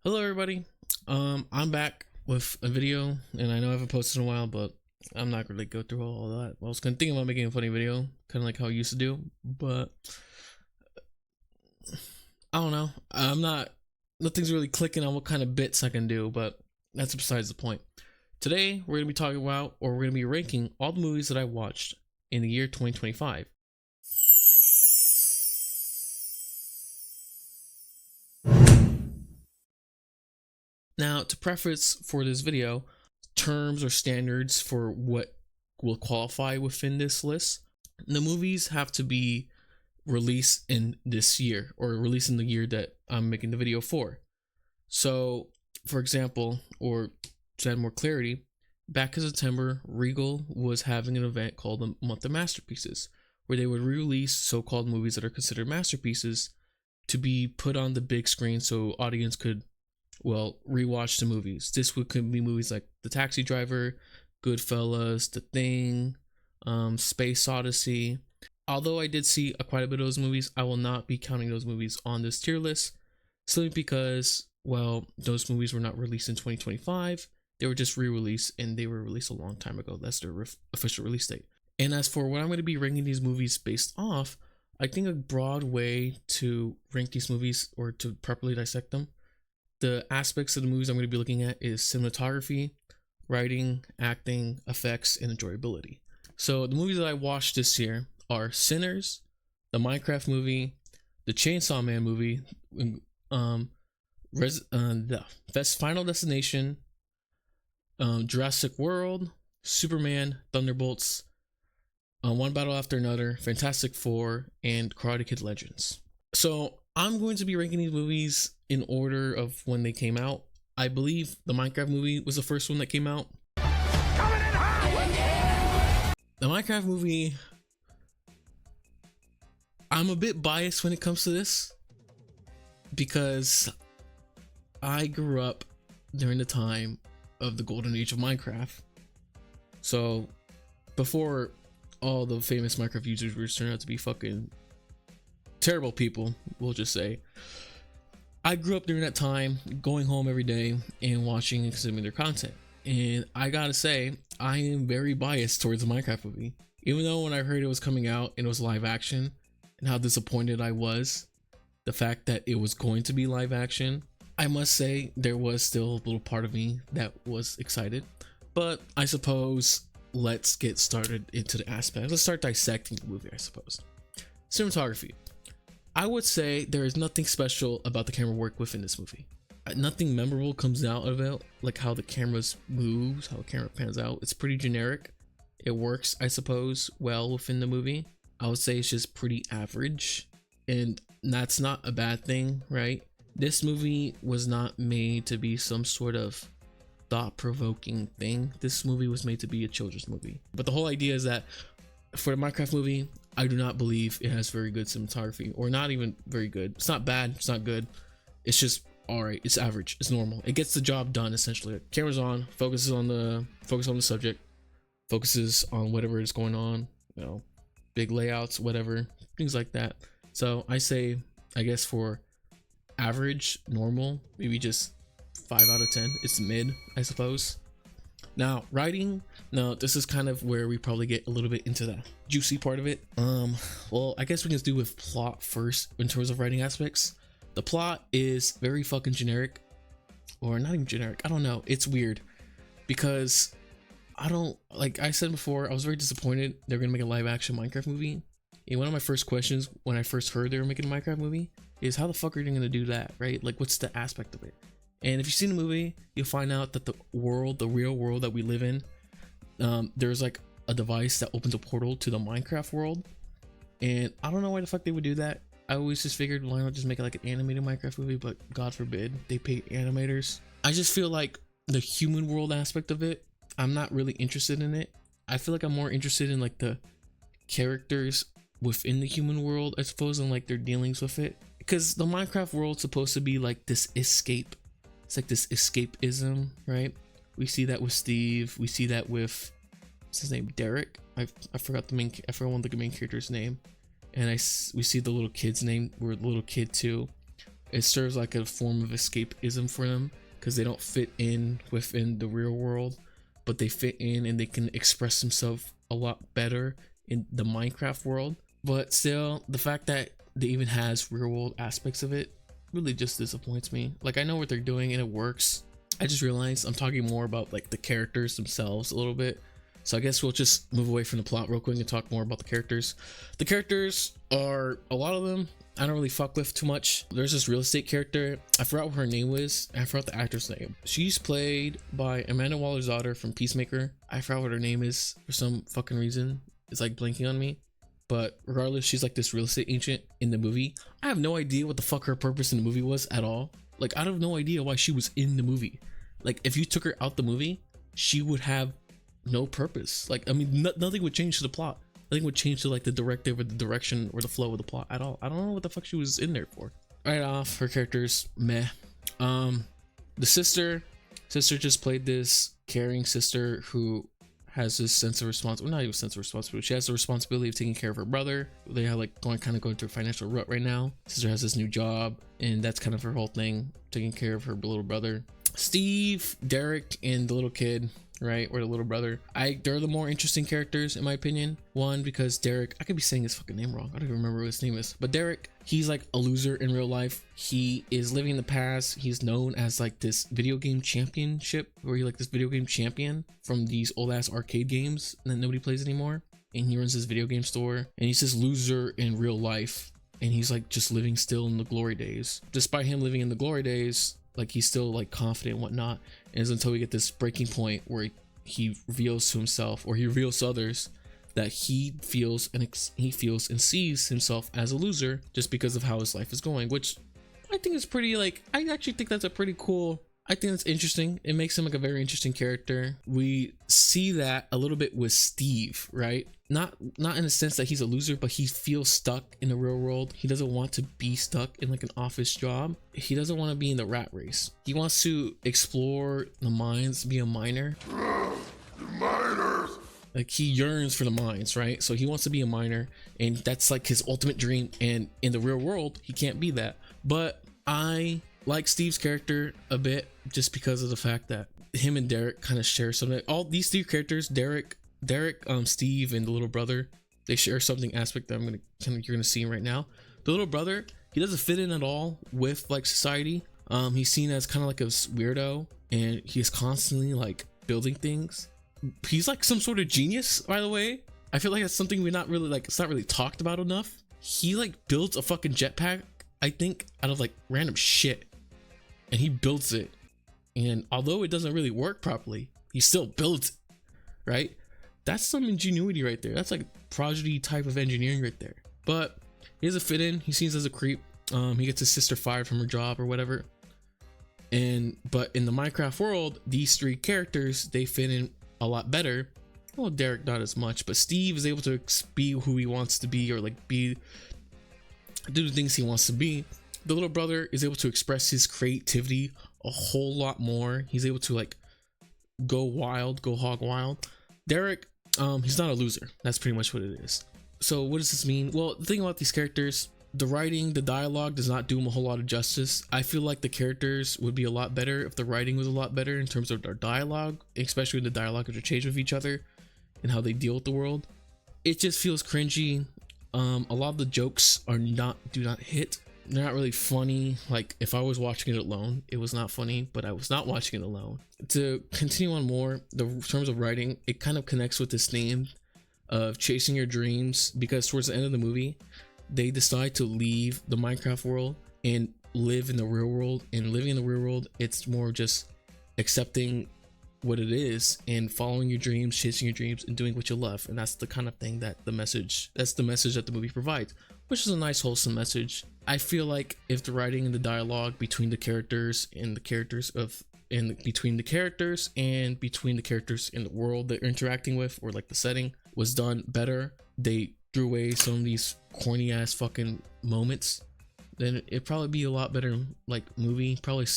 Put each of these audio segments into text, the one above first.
Hello everybody. I'm back with a video, and I know I haven't posted in a while, but I'm not gonna go through all that. I was gonna think about making a funny video, kind of like how I used to do, but I don't know. I'm not. Nothing's really clicking on what kind of bits I can do, but that's besides the point. Today we're gonna be talking about, or we're gonna be ranking all the movies that I watched in the year 2025. Now, to preface for this video, terms or standards for what will qualify within this list, the movies have to be released in this year or released in the year that I'm making the video for. So, for example, or to add more clarity, back in September, Regal was having an event called the Month of Masterpieces, where they would re-release so-called movies that are considered masterpieces to be put on the big screen so audience could rewatch the movies. This could be movies like The Taxi Driver, Goodfellas, The Thing, Space Odyssey. Although I did see quite a bit of those movies, I will not be counting those movies on this tier list, simply because, those movies were not released in 2025. They were just re-released, and they were released a long time ago. That's their official release date. And as for what I'm going to be ranking these movies based off, I think a broad way to rank these movies or to properly dissect them, the aspects of the movies I'm going to be looking at is cinematography, writing, acting, effects, and enjoyability. So the movies that I watched this year are Sinners, the Minecraft movie, the Chainsaw Man movie, the Final Destination, Jurassic World, Superman, Thunderbolts, One Battle After Another, Fantastic Four, and Karate Kid Legends. So I'm going to be ranking these movies in order of when they came out. I believe the Minecraft movie was the first one that came out. The Minecraft movie, I'm a bit biased when it comes to this because I grew up during the time of the golden age of Minecraft. So before all the famous Minecraft YouTubers turned out to be fucking terrible people, we'll just say, I grew up during that time, going home every day and watching and consuming their content. And I gotta say, I am very biased towards the Minecraft movie. Even though when I heard it was coming out and it was live action, and how disappointed I was, the fact that it was going to be live action, I must say there was still a little part of me that was excited. But I suppose let's get started into the aspect. Let's start dissecting the movie, I suppose. Cinematography. I would say there is nothing special about the camera work within this movie. Nothing memorable comes out of it, like how the cameras moves, how the camera pans out. It's pretty generic. It works, I suppose, well within the movie. I would say it's just pretty average, and that's not a bad thing, right? This movie was not made to be some sort of thought-provoking thing. This movie was made to be a children's movie. But the whole idea is that for the Minecraft movie, I do not believe it has very good cinematography, or not even very good. It's not bad, it's not good. It's just alright, it's average, it's normal. It gets the job done essentially. Camera's on, focuses on the subject, focuses on whatever is going on, big layouts, whatever, things like that. So I say, I guess for average, normal, maybe just 5 out of 10. It's mid, I suppose. Now, writing, now this is kind of where we probably get a little bit into the juicy part of it. I guess we can do with plot first in terms of writing aspects. The plot is very fucking generic, or not even generic, I don't know, it's weird because like I said before, I was very disappointed they're gonna make a live action Minecraft movie. And one of my first questions when I first heard they were making a Minecraft movie is, how the fuck are they gonna do that, right? Like, what's the aspect of it? And if you've seen the movie, you'll find out that the real world that we live in, there's like a device that opens a portal to the Minecraft world. And I don't know why the fuck they would do that. I always just figured, why not just make it like an animated Minecraft movie, but God forbid they pay animators. I just feel like the human world aspect of it, I'm not really interested in it. I feel like I'm more interested in like the characters within the human world, I suppose, and like their dealings with it. Because the Minecraft world's supposed to be like this escape. It's like this escapism, right? We see that with Steve. We see that with, what's his name, Derek. I forgot I forgot one of the main character's name. And we see the little kid's name. We're a little kid too. It serves like a form of escapism for them because they don't fit in within the real world, but they fit in and they can express themselves a lot better in the Minecraft world. But still, the fact that they even has real world aspects of it really just disappoints me. Like, I know what they're doing and it works. I just realized I'm talking more about like the characters themselves a little bit. So I guess we'll just move away from the plot real quick and talk more about the characters. The characters are, a lot of them I don't really fuck with too much. There's this real estate character. I forgot what her name was. I forgot the actor's name. She's played by Amanda Waller's daughter from Peacemaker. I forgot what her name is for some fucking reason. It's like blinking on me. But regardless, she's like this real estate agent in the movie. I have no idea what the fuck her purpose in the movie was at all. Like, I have no idea why she was in the movie. Like, if you took her out the movie, she would have no purpose. Like, I mean, nothing would change to the plot. Nothing would change to like the directive or the direction or the flow of the plot at all. I don't know what the fuck she was in there for. Right off, her character's meh. The sister just played this caring sister who has this sense of responsibility. Well, not even sense of responsibility. She has the responsibility of taking care of her brother. They are like going through a financial rut right now. Sister has this new job, and that's kind of her whole thing, taking care of her little brother. Steve, Derek, and the little kid, right, or the little brother, they're the more interesting characters in my opinion. One, because Derek, I could be saying his fucking name wrong, I don't even remember what his name is, but Derek, he's like a loser in real life. He is living in the past. He's known as like this video game championship, where he like this video game champion from these old ass arcade games that nobody plays anymore, and he runs this video game store, and he's this loser in real life, and he's like just living still in the glory days. Despite him living in the glory days, like he's still like confident and whatnot. And it's until we get this breaking point where he reveals to himself, or he reveals to others, that he feels and sees himself as a loser just because of how his life is going, which I think is pretty, like, I actually think that's a pretty cool, I think that's interesting. It makes him like a very interesting character. We see that a little bit with Steve, right? Not in the sense that he's a loser, but he feels stuck in the real world. He doesn't want to be stuck in like an office job. He doesn't want to be in the rat race. He wants to explore the mines, be a miner. The miners. Like, he yearns for the mines, right? So he wants to be a miner, and that's like his ultimate dream. And in the real world, he can't be that. But I like Steve's character a bit just because of the fact that him and Derek kind of share something. All these three characters, Derek, Steve, and the little brother, they share something aspect that you're gonna see right now. The little brother, he doesn't fit in at all with like society. He's seen as kind of like a weirdo, and he's constantly like building things. He's like some sort of genius, by the way. I feel like that's something we're not really like, it's not really talked about enough. He like builds a fucking jetpack, I think, out of like random shit, and he builds it. And although it doesn't really work properly, he still builds it, right? That's some ingenuity right there. That's like prodigy type of engineering right there. But he doesn't fit in. He seems as a creep. He gets his sister fired from her job or whatever. But in the Minecraft world, these three characters, they fit in a lot better. Well, Derek not as much, but Steve is able to be who he wants to be, or like do the things he wants to be. The little brother is able to express his creativity a whole lot more. He's able to like go hog wild. Derek, he's not a loser. That's pretty much what it is. So what does this mean? Well, the thing about these characters, the writing, the dialogue does not do them a whole lot of justice. I feel like the characters would be a lot better if the writing was a lot better in terms of their dialogue, especially the dialogue interchange with each other and how they deal with the world. It just feels cringy. A lot of the jokes do not hit. They're not really funny. Like, if I was watching it alone, it was not funny, but I was not watching it alone. To continue on more, in terms of writing, it kind of connects with this theme of chasing your dreams, because towards the end of the movie, they decide to leave the Minecraft world and live in the real world. And living in the real world, it's more just accepting what it is and following your dreams, chasing your dreams, and doing what you love. And that's the kind of thing that that's the message that the movie provides, which is a nice wholesome message. I feel like if the writing and the dialogue between the characters and between the characters in the world they're interacting with, or like the setting, was done better, they drew away some of these corny ass fucking moments, then it'd probably be a lot better like movie. Probably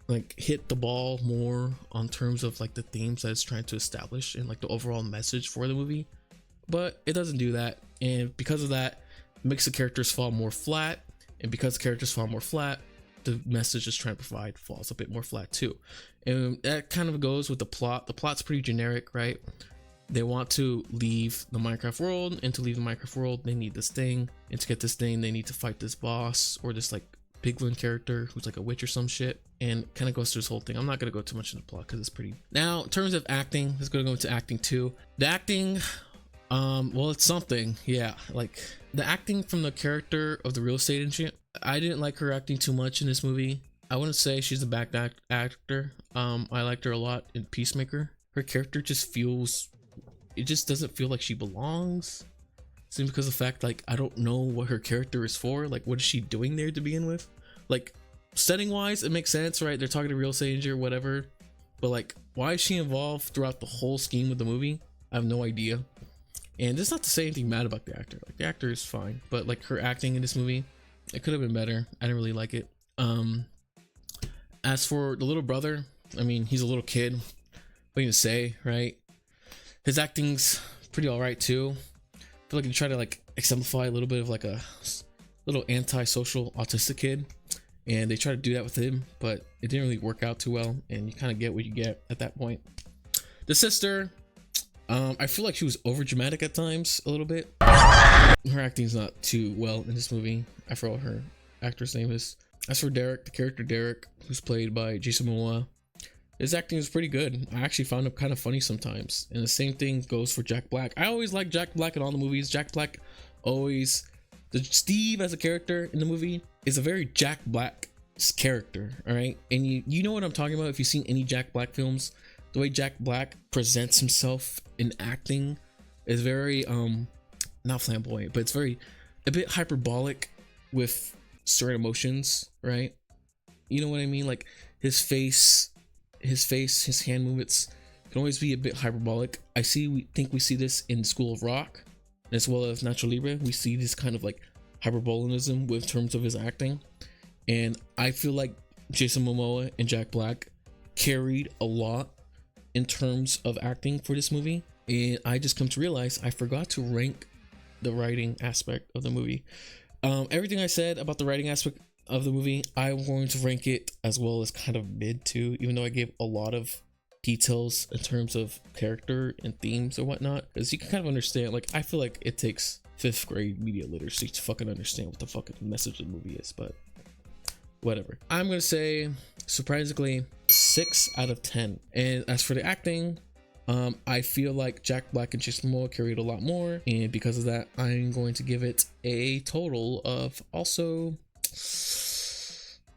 like hit the ball more on terms of like the themes that it's trying to establish and like the overall message for the movie. But it doesn't do that, and because of that, it makes the characters fall more flat. And because the characters fall more flat, the message is trying to provide falls a bit more flat too. And that kind of goes with the plot. The plot's pretty generic, right? They want to leave the Minecraft world, and to leave the Minecraft world, they need this thing. And to get this thing, they need to fight this boss or this like Piglin character who's like a witch or some shit. And kind of goes through this whole thing. I'm not gonna go too much into the plot because it's pretty. Now, in terms of acting, let's gonna go into acting too. The acting, well, it's something. Yeah, like the acting from the character of the real estate agent. I didn't like her acting too much in this movie. I wouldn't say she's a bad actor. I liked her a lot in Peacemaker. Her character just feels, it just doesn't feel like she belongs. Simply because of the fact, like, I don't know what her character is for. Like, what is she doing there to begin with? Like, setting wise, it makes sense, right? They're talking to real estate agent or whatever. But like, why is she involved throughout the whole scheme of the movie? I have no idea. And it's not to say anything bad about the actor. Like, the actor is fine, but like her acting in this movie, it could have been better. I didn't really like it. As for the little brother, I mean, he's a little kid. What do you say, right? His acting's pretty alright too. I feel like he tried to like exemplify a little bit of like a little antisocial autistic kid, and they tried to do that with him, but it didn't really work out too well, and you kind of get what you get at that point. The sister, I feel like she was over dramatic at times a little bit. Her acting's not too well in this movie. I forgot what her actor's name is. As for Derek, the character Derek, who's played by Jason Momoa, his acting is pretty good. I actually found him kind of funny sometimes. And the same thing goes for Jack Black. I always like Jack Black in all the movies. Jack Black always, the Steve as a character in the movie is a very Jack Black character, all right? And you know what I'm talking about if you've seen any Jack Black films. The way Jack Black presents himself in acting is very not flamboyant, but it's very a bit hyperbolic with certain emotions, right? You know what I mean? Like his face, his hand movements can always be a bit hyperbolic. We think we see this in School of Rock as well as Nacho Libre. We see this kind of like hyperbolanism with terms of his acting, and I feel like Jason Momoa and Jack Black carried a lot in terms of acting for this movie. And I just come to realize I forgot to rank the writing aspect of the movie. Everything I said about the writing aspect of the movie, I'm going to rank it as well as kind of mid too, even though I gave a lot of details in terms of character and themes or whatnot, because you can kind of understand. Like, I feel like it takes 5th grade media literacy to fucking understand what the fucking message of the movie is, but whatever. I'm gonna say surprisingly 6 out of 10. And as for the acting, I feel like Jack Black and Jason Momoa carried a lot more, and because of that, I'm going to give it a total of also,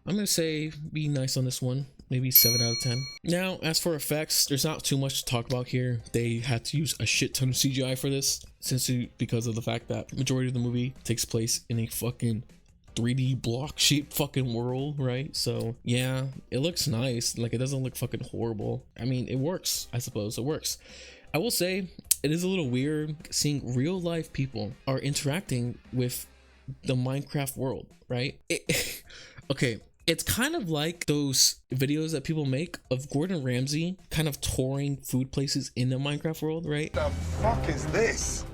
I'm gonna say, be nice on this one, maybe 7 out of 10. Now, as for effects, there's not too much to talk about here. They had to use a shit ton of CGI for this, because of the fact that majority of the movie takes place in a fucking 3D block shaped fucking world, right? So yeah, it looks nice. Like, it doesn't look fucking horrible. I mean, it works. I suppose it works. I will say it is a little weird seeing real life people are interacting with the Minecraft world, right? Okay, it's kind of like those videos that people make of Gordon Ramsay kind of touring food places in the Minecraft world, right? The fuck is this?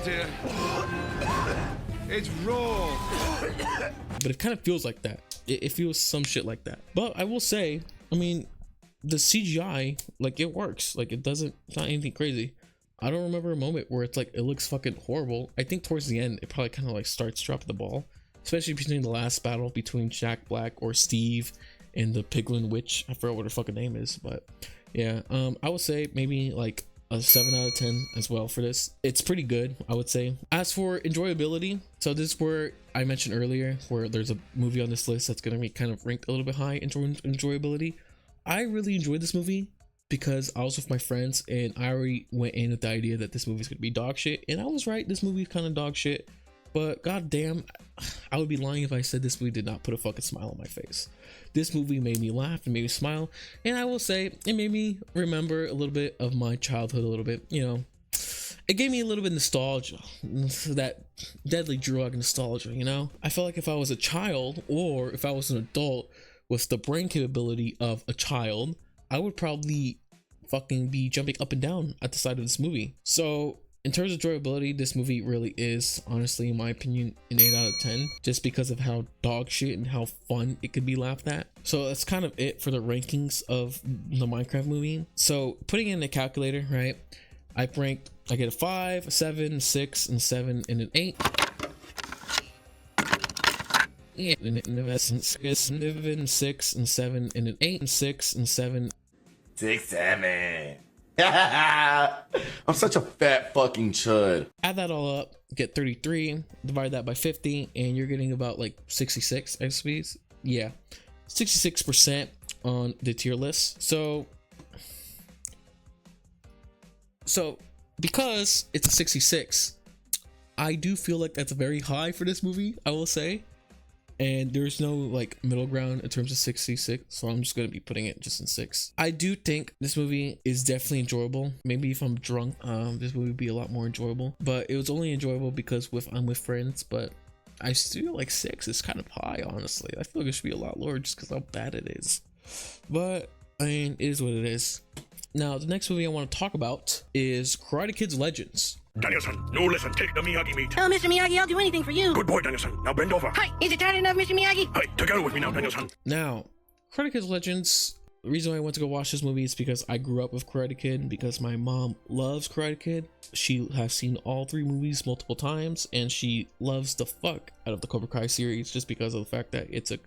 Dear. It's raw. But it kind of feels like that. It feels some shit like that. But I will say, I mean, the CGI, like, it works. Like, it's not anything crazy. I don't remember a moment where it's like it looks fucking horrible. I think towards the end it probably kind of like starts dropping the ball, especially between the last battle between Jack Black or Steve and the Piglin witch. I forgot what her fucking name is, but yeah, I would say maybe like a 7 out of 10 as well for this. It's pretty good, I would say. As for enjoyability, so this is where I mentioned earlier where there's a movie on this list that's gonna be kind of ranked a little bit high in enjoyability. I really enjoyed this movie because I was with my friends and I already went in with the idea that this movie's gonna be dog shit, and I was right. This movie's kind of dog shit, but goddamn, I would be lying if I said this movie did not put a fucking smile on my face. This movie made me laugh and made me smile, and I will say it made me remember a little bit of my childhood a little bit. You know, it gave me a little bit of nostalgia, that deadly drug nostalgia, you know? I felt like if I was a child or if I was an adult with the brain capability of a child, I would probably fucking be jumping up and down at the side of this movie. So in terms of enjoyability, this movie really is, honestly, in my opinion, an 8 out of 10, just because of how dog shit and how fun it could be laughed at. So that's kind of it for the rankings of the Minecraft movie. So putting in the calculator, right, I get a 5, a 7, a 6, and 7, and an 8. Yeah, and 6 and 7 and an 8 and 6 and 7. 6, 7. I'm such a fat fucking chud. Add that all up, get 33, divide that by 50, and you're getting about like 66 XPs. Yeah, 66% on the tier list. So because it's a 66, I do feel like that's very high for this movie, I will say. And there's no like middle ground in terms of 66, so I'm just gonna be putting it just in 6. I do think this movie is definitely enjoyable. Maybe if I'm drunk, this movie would be a lot more enjoyable. But it was only enjoyable because I'm with friends. But I still like 6 is kind of high, honestly. I feel like it should be a lot lower just because how bad it is. But I mean, it is what it is. Now the next movie I want to talk about is Karate Kid's Legends. Daniel-san, no listen, take the Miyagi meat. Oh, Mr. Miyagi, I'll do anything for you. Good boy, Daniel-san. Now bend over. Hi, is it tight enough, Mr. Miyagi? Hi, together with me now, Daniel-san. Now, Karate Kid's Legends, the reason why I went to go watch this movie is because I grew up with Karate Kid, because my mom loves Karate Kid. She has seen all 3 movies multiple times, and she loves the fuck out of the Cobra Kai series just because of the fact that it's a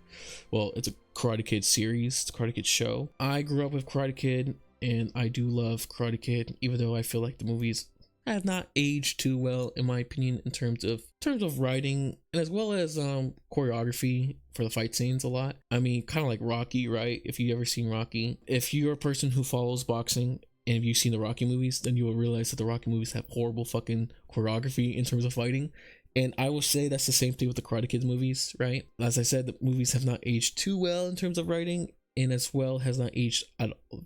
Karate Kid series, it's a Karate Kid show. I grew up with Karate Kid, and I do love Karate Kid, even though I feel like the movies have not aged too well, in my opinion, in terms of writing and as well as choreography for the fight scenes a lot. I mean, kind of like Rocky, right? If you ever seen Rocky, if you're a person who follows boxing and if you've seen the Rocky movies, then you will realize that the Rocky movies have horrible fucking choreography in terms of fighting. And I will say that's the same thing with the Karate Kids movies, right? As I said, the movies have not aged too well in terms of writing, and as well has not aged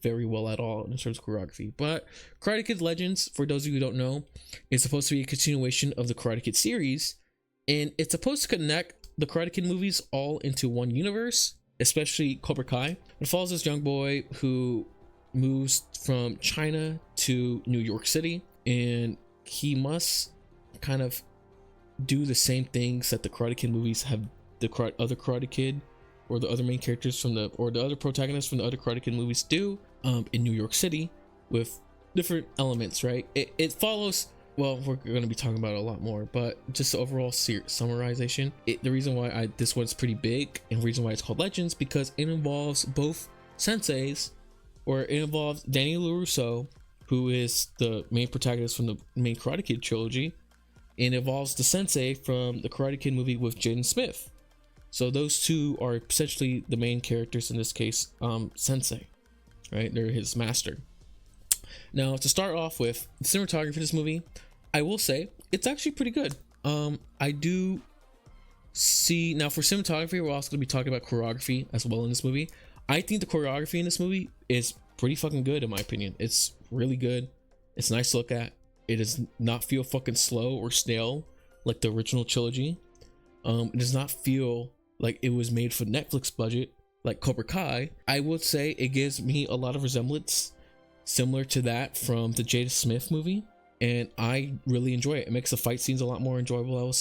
very well at all in terms of choreography. But Karate Kid Legends, for those of you who don't know, is supposed to be a continuation of the Karate Kid series, and it's supposed to connect the Karate Kid movies all into one universe, especially Cobra Kai. It follows this young boy who moves from China to New York City, and he must kind of do the same things that the Karate Kid movies have the other Karate Kid or the other main characters the other protagonists from the other Karate Kid movies do in New York City, with different elements, right? It follows, well, we're going to be talking about it a lot more, but just the overall summarization, the reason why this one's pretty big and the reason why it's called Legends, because it involves both senseis, or it involves Danny LaRusso, who is the main protagonist from the main Karate Kid trilogy, and it involves the sensei from the Karate Kid movie with Jaden Smith. So those two are essentially the main characters in this case, sensei, right? They're his master. Now, to start off with the cinematography for this movie, I will say it's actually pretty good. I do see, now for cinematography, we're also going to be talking about choreography as well in this movie. I think the choreography in this movie is pretty fucking good, in my opinion. It's really good. It's nice to look at. It does not feel fucking slow or stale like the original trilogy. It does not feel like it was made for Netflix budget like Cobra Kai. I would say it gives me a lot of resemblance similar to that from the Jada Smith movie, and I really enjoy it. It makes the fight scenes a lot more enjoyable, I will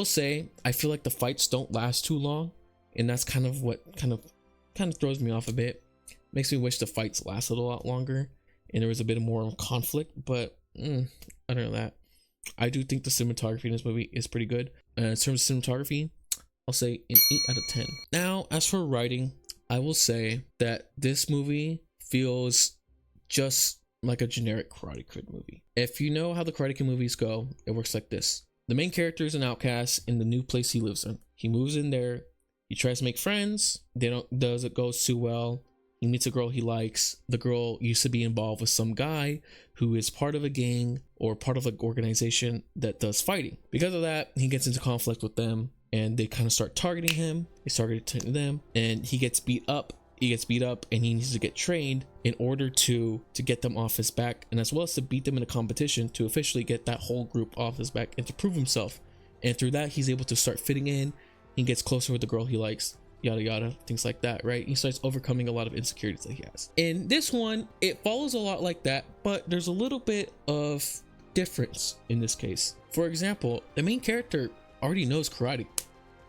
say. I feel like the fights don't last too long, and that's kind of what kind of throws me off a bit. Makes me wish the fights lasted a lot longer and there was a bit more conflict, but I don't know that. I do think the cinematography in this movie is pretty good. In terms of cinematography, I'll say an 8 out of 10. Now, as for writing, I will say that this movie feels just like a generic Karate Kid movie. If you know how the Karate Kid movies go, it works like this. The main character is an outcast in the new place he lives in. He moves in there. He tries to make friends. It goes too well. He meets a girl he likes. The girl used to be involved with some guy who is part of a gang or part of an organization that does fighting. Because of that, he gets into conflict with them and they kind of start targeting him. They start targeting them and he gets beat up. And he needs to get trained in order to get them off his back, and as well as to beat them in a competition to officially get that whole group off his back and to prove himself. And through that, he's able to start fitting in. He gets closer with the girl he likes. yada yada, things like that, right? He starts overcoming a lot of insecurities that he has. In this one, it follows a lot like that, but there's a little bit of difference in this case. For example, the main character already knows karate.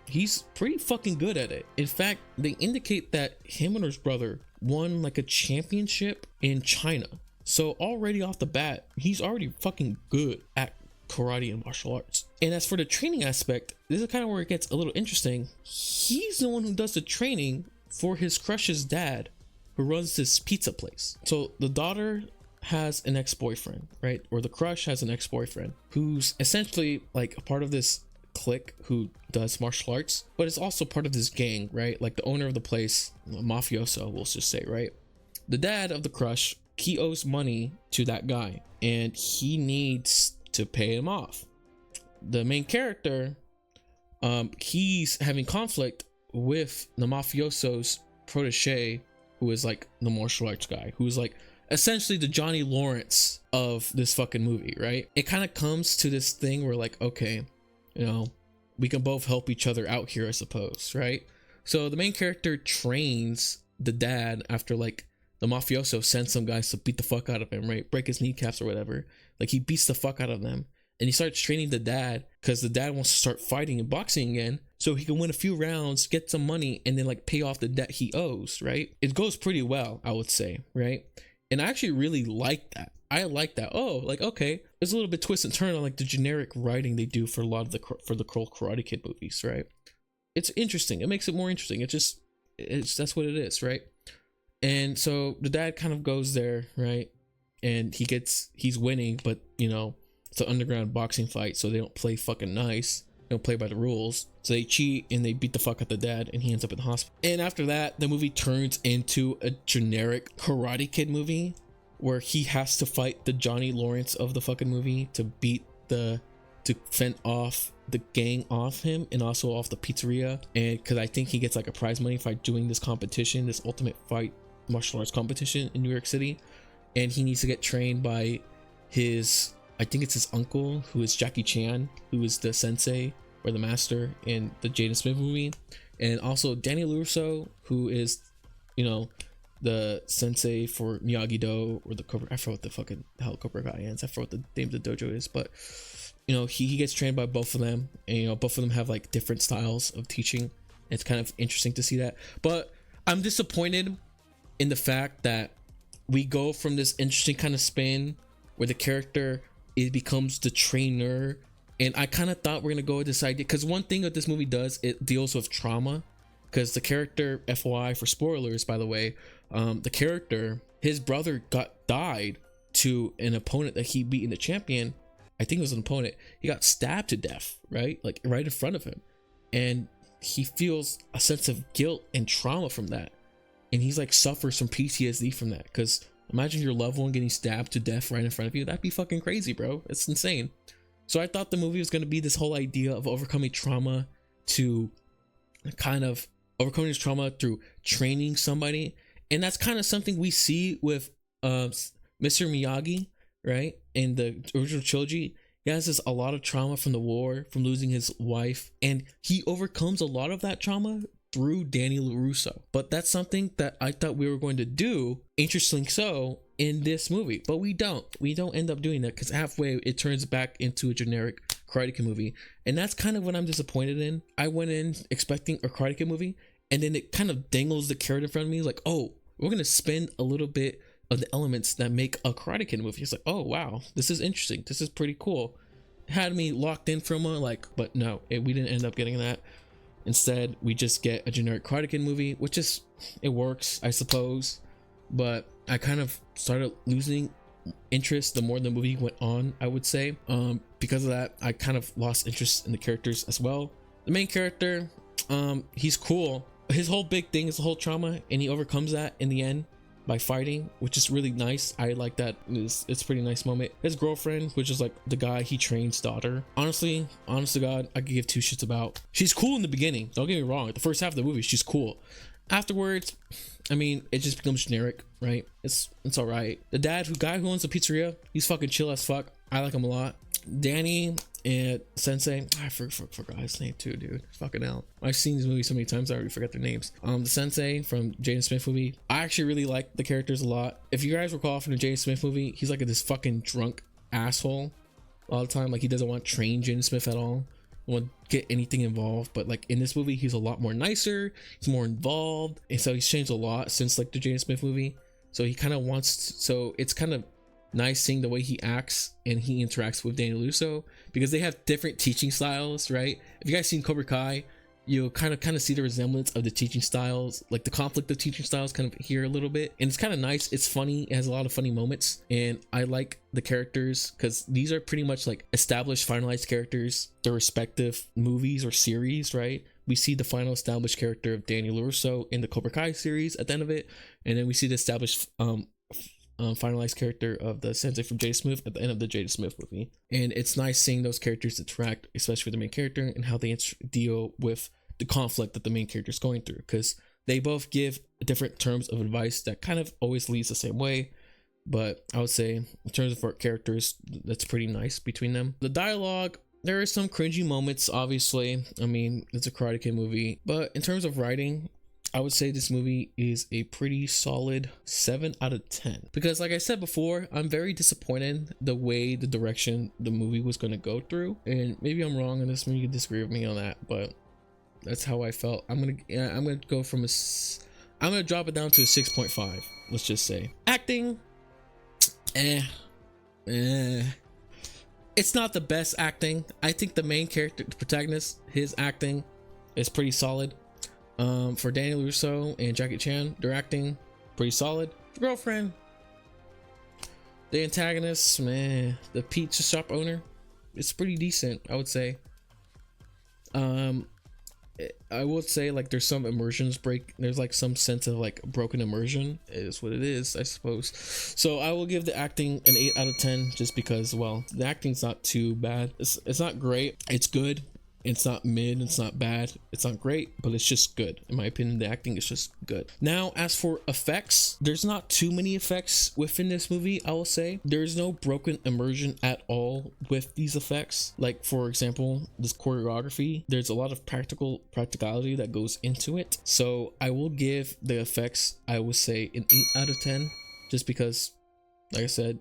He's pretty fucking good at it. In fact, they indicate that him and his brother won like a championship in China. So already off the bat, he's already fucking good at karate and martial arts. And as for the training aspect, this is kind of where it gets a little interesting. He's the one who does the training for his crush's dad, who runs this pizza place. So the daughter has an ex-boyfriend, right? Or the crush has an ex-boyfriend who's essentially like a part of this clique who does martial arts, but it's also part of this gang, right? Like the owner of the place, a mafioso, we'll just say, right? The dad of the crush, he owes money to that guy and he needs to pay him off. The main character, he's having conflict with the mafioso's protege, who is like the martial arts guy, who's like essentially the Johnny Lawrence of this fucking movie, right? It kind of comes to this thing where like, okay, you know, we can both help each other out here, I suppose, right? So the main character trains the dad after like the mafioso sends some guys to beat the fuck out of him, right? Break his kneecaps or whatever. Like he beats the fuck out of them. And he starts training the dad because the dad wants to start fighting and boxing again so he can win a few rounds, get some money, and then like pay off the debt he owes, right? It goes pretty well, I would say, right? And I actually really like that. I like that. Oh, like, okay, there's a little bit twist and turn on like the generic writing they do for a lot of the Karate Kid movies, right? It's interesting. It makes it more interesting. It's that's what it is, right? And so the dad kind of goes there, right? And he's winning, but you know, it's an underground boxing fight, so they don't play fucking nice. They don't play by the rules. So they cheat and they beat the fuck out the dad and he ends up in the hospital. And after that, the movie turns into a generic Karate Kid movie where he has to fight the Johnny Lawrence of the fucking movie to fend off the gang off him and also off the pizzeria. And because I think he gets like a prize money for doing this competition, this ultimate fight martial arts competition in New York City. And he needs to get trained by I think it's his uncle, who is Jackie Chan, who is the sensei or the master in the Jaden Smith movie. And also Danny LaRusso, who is, you know, the sensei for Miyagi-Do or the Cobra. I forgot what the fucking hell Cobra Kai is. I forgot what the name of the dojo is, but you know, he gets trained by both of them, and you know, both of them have like different styles of teaching. It's kind of interesting to see that, but I'm disappointed in the fact that we go from this interesting kind of spin where the character becomes the trainer, and I kind of thought we're gonna go with this idea because one thing that this movie does, it deals with trauma. Because the character, FYI for spoilers, by the way, the character, his brother died to an opponent that he beat in the champion. I think it was an opponent. He got stabbed to death, right? Like right in front of him. And he feels a sense of guilt and trauma from that. And he's like suffers from PTSD from that. Because imagine your loved one getting stabbed to death right in front of you. That'd be fucking crazy, bro. It's insane. So I thought the movie was going to be this whole idea of overcoming trauma to kind of overcoming his trauma through training somebody. And that's kind of something we see with Mr. Miyagi, right? In the original trilogy, he has a lot of trauma from the war, from losing his wife, and he overcomes a lot of that trauma through Danny LaRusso. But that's something that I thought we were going to do, interestingly so, in this movie. But we don't end up doing that because halfway it turns back into a generic Karate Kid movie. And that's kind of what I'm disappointed in. I went in expecting a Karate Kid movie, and then it kind of dangles the carrot in front of me like, oh, we're going to spend a little bit of the elements that make a Karate Kid movie. It's like, oh, wow, this is interesting. This is pretty cool. It had me locked in for a moment, like, but no, we didn't end up getting that. Instead, we just get a generic Karate Kid movie, which is, it works, I suppose. But I kind of started losing interest the more the movie went on, I would say. Because of that, I kind of lost interest in the characters as well. The main character, he's cool. His whole big thing is the whole trauma, and he overcomes that in the end by fighting, which is really nice. I like that. It's a pretty nice moment. His girlfriend, which is like the guy he trains daughter, honestly, honest to God, I could give two shits about. She's cool in the beginning, don't get me wrong. The first half of the movie, she's cool. Afterwards, I mean, it just becomes generic, right? It's all right. The guy who owns the pizzeria, he's fucking chill as fuck. I like him a lot. Danny and Sensei, I forgot his name too, dude. Fucking hell. I've seen these movies so many times I already forgot their names. The Sensei from Jaden Smith movie, I actually really like the characters a lot. If you guys recall from the Jaden Smith movie, he's like this fucking drunk asshole all the time. Like, he doesn't want to train Jaden Smith at all, want to get anything involved. But like in this movie, he's a lot more nicer, he's more involved, and so he's changed a lot since like the Jaden Smith movie. So he kind of wants to, so it's kind of nice seeing the way he acts and he interacts with Daniel LaRusso, because they have different teaching styles, right? If you guys seen Cobra Kai, you'll kind of see the resemblance of the teaching styles, like the conflict of teaching styles kind of here a little bit. And it's kind of nice, it's funny, it has a lot of funny moments, and I like the characters because these are pretty much like established, finalized characters, their respective movies or series, right? We see the final established character of Daniel LaRusso in the Cobra Kai series at the end of it, and then we see the established finalized character of the Sensei from Jaden Smith at the end of the Jaden Smith movie. And it's nice seeing those characters interact, especially with the main character, and how they deal with the conflict that the main character is going through, because they both give different terms of advice that kind of always leads the same way. But I would say in terms of our characters, that's pretty nice between them. The dialogue, there are some cringy moments, obviously. I mean, it's a Karate Kid movie, but in terms of writing, I would say this movie is a pretty solid 7 out of 10. Because like I said before, I'm very disappointed the way the direction the movie was going to go through. And maybe I'm wrong on this, maybe you can disagree with me on that, but that's how I felt. I'm gonna go from I'm gonna drop it down to a 6.5. Let's just say. Acting, it's not the best acting. I think the main character, the protagonist, his acting is pretty solid. For Daniel LaRusso and Jackie Chan, their acting pretty solid. The girlfriend, the antagonist, man, the pizza shop owner, it's pretty decent, I would say. I would say like there's some immersions break, there's like some sense of like broken immersion is what it is, I suppose. So I will give the acting an 8 out of 10 just because, well, the acting's not too bad. It's not great, it's good. It's not mid, it's not bad, it's not great, but it's just good. In my opinion, the acting is just good. Now, as for effects, there's not too many effects within this movie, I will say. There's no broken immersion at all with these effects. Like, for example, this choreography, there's a lot of practicality that goes into it. So I will give the effects, I would say, an 8 out of 10, just because, like I said,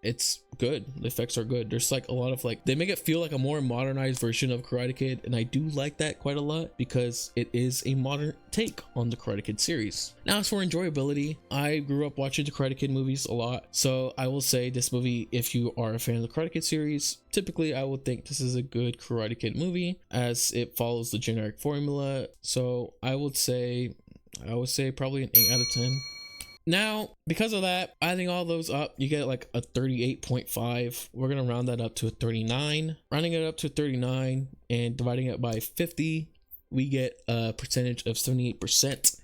it's good. The effects are good. There's like a lot of like, they make it feel like a more modernized version of Karate Kid, and I do like that quite a lot because it is a modern take on the Karate Kid series. Now, as for enjoyability, I grew up watching the Karate Kid movies a lot, so I will say this movie, if you are a fan of the Karate Kid series, typically I would think this is a good Karate Kid movie as it follows the generic formula. So I would say probably an 8 out of 10. Now, because of that, adding all those up, you get like a 38.5. We're going to round that up to a 39. Rounding it up to 39 and dividing it by 50, we get a percentage of 78%.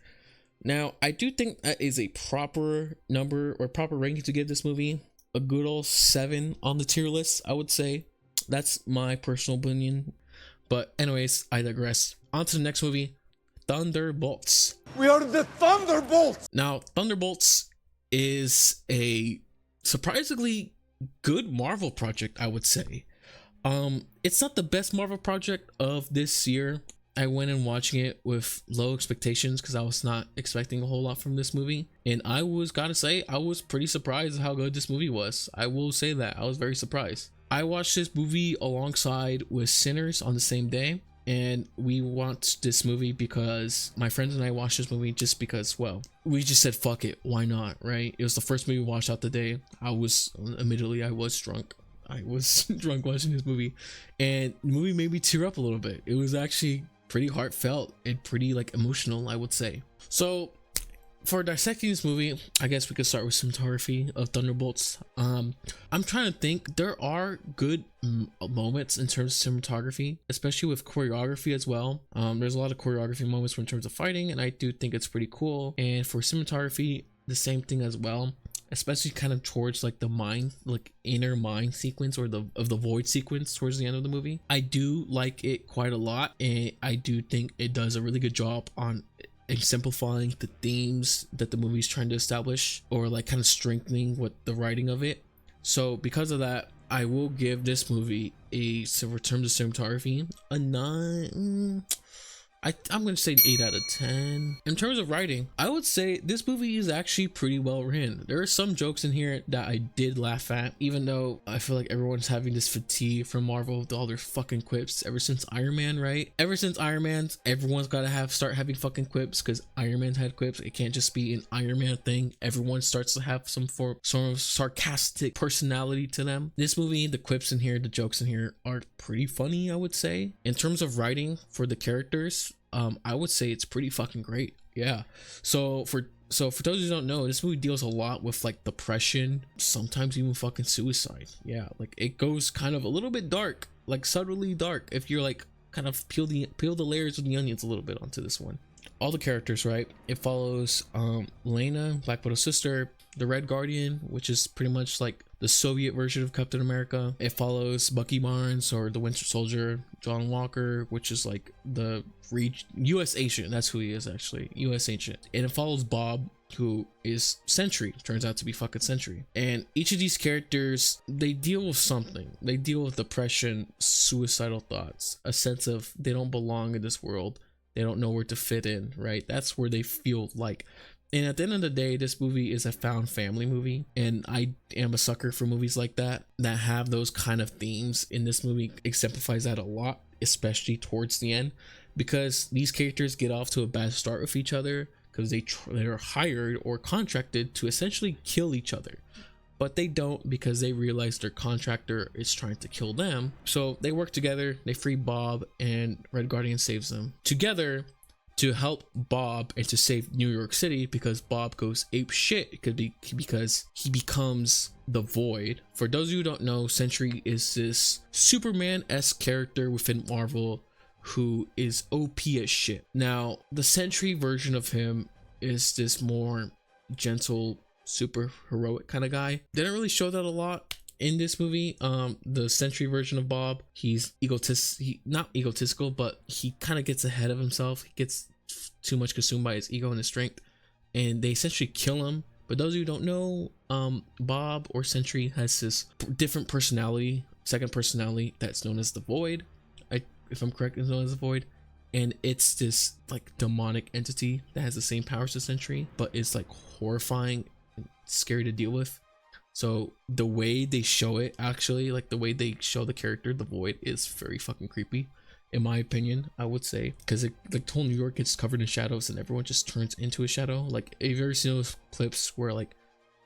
Now, I do think that is a proper number or proper ranking to give this movie. A good old 7 on the tier list, I would say. That's my personal opinion. But anyways, I digress. On to the next movie. Thunderbolts. We are the Thunderbolts! Now, Thunderbolts is a surprisingly good Marvel project, I would say. It's not the best Marvel project of this year. I went in watching it with low expectations because I was not expecting a whole lot from this movie. And I gotta say, I was pretty surprised at how good this movie was. I will say that. I was very surprised. I watched this movie alongside with Sinners on the same day. And we watched this movie because my friends and I watched this movie just because, well, we just said fuck it, why not, right? It was the first movie we watched out the day. I was drunk. I was drunk watching this movie, and the movie made me tear up a little bit. It was actually pretty heartfelt and pretty like emotional, I would say. So for dissecting this movie, I guess we could start with cinematography of Thunderbolts. I'm trying to think. There are good moments in terms of cinematography, especially with choreography as well. There's a lot of choreography moments in terms of fighting, and I do think it's pretty cool. And for cinematography, the same thing as well, especially kind of towards like the mind, like inner mind sequence or the void sequence towards the end of the movie. I do like it quite a lot, and I do think it does a really good job on exemplifying the themes that the movie's trying to establish, or like kind of strengthening what the writing of it. So because of that, I will give this movie a in terms of cinematography a 9. I'm gonna say 8 out of 10. In terms of writing, I would say this movie is actually pretty well written. There are some jokes in here that I did laugh at, even though I feel like everyone's having this fatigue from Marvel with all their fucking quips ever since Iron Man, right? Ever since Iron Man, everyone's gotta start having fucking quips because Iron Man had quips. It can't just be an Iron Man thing. Everyone starts to have some form of sarcastic personality to them. This movie, the quips in here, the jokes in here are pretty funny, I would say. In terms of writing for the characters, I would say it's pretty fucking great. Yeah. So for those who don't know, this movie deals a lot with like depression, sometimes even fucking suicide. Yeah, like it goes kind of a little bit dark, like subtly dark, if you're like kind of peel the layers of the onions a little bit onto this one. All the characters, right? It follows Lena, Black Widow's sister, the Red Guardian, which is pretty much like the Soviet version of Captain America. It follows Bucky Barnes, or the Winter Soldier, John Walker, which is like the US agent. That's who he is, actually, US agent. And it follows Bob, who is Sentry, turns out to be fucking Sentry. And each of these characters, they deal with something. They deal with depression, suicidal thoughts, a sense of they don't belong in this world. They don't know where to fit in, right? That's where they feel like. And at the end of the day, this movie is a found family movie, and I am a sucker for movies like that have those kind of themes. And this movie exemplifies that a lot, especially towards the end, because these characters get off to a bad start with each other because they're hired or contracted to essentially kill each other. But they don't, because they realize their contractor is trying to kill them. So they work together, they free Bob, and Red Guardian saves them together to help Bob and to save New York City, because Bob goes ape shit. It could be because he becomes the Void. For those of you who don't know, Sentry is this Superman-esque character within Marvel who is OP as shit. Now, the Sentry version of him is this more gentle, super heroic kind of guy. They didn't really show that a lot in this movie. The Sentry version of Bob, he's not egotistical, but he kind of gets ahead of himself. He gets too much consumed by his ego and his strength, and they essentially kill him. But those of you who don't know, Bob, or Sentry, has this different personality, second personality, that's known as the Void. If I'm correct, it's known as the Void. And it's this like demonic entity that has the same powers as Sentry, but it's like horrifying and scary to deal with. So the way they show it, actually, like the way they show the character, the Void, is very fucking creepy, in my opinion, I would say, because like whole New York gets covered in shadows and everyone just turns into a shadow. Like, have you ever seen those clips where like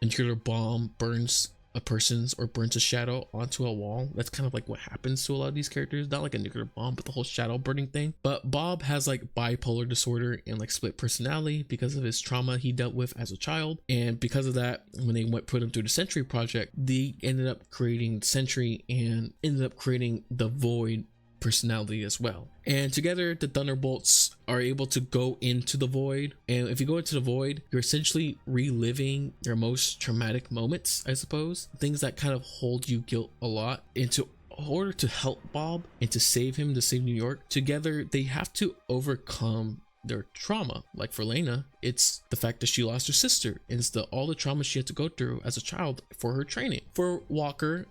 a nuclear bomb burns a person's or burns a shadow onto a wall? That's kind of like what happens to a lot of these characters. Not like a nuclear bomb, but the whole shadow burning thing. But Bob has like bipolar disorder and like split personality because of his trauma he dealt with as a child. And because of that, when they put him through the Sentry project, they ended up creating Sentry and ended up creating the Void personality as well. And together, the Thunderbolts are able to go into the Void. And if you go into the Void, you're essentially reliving your most traumatic moments, I suppose, things that kind of hold you guilt a lot. Into order to help Bob and to save him, to save New York, together they have to overcome their trauma. Like for Lena, it's the fact that she lost her sister, and it's all the trauma she had to go through as a child for her training. For Walker,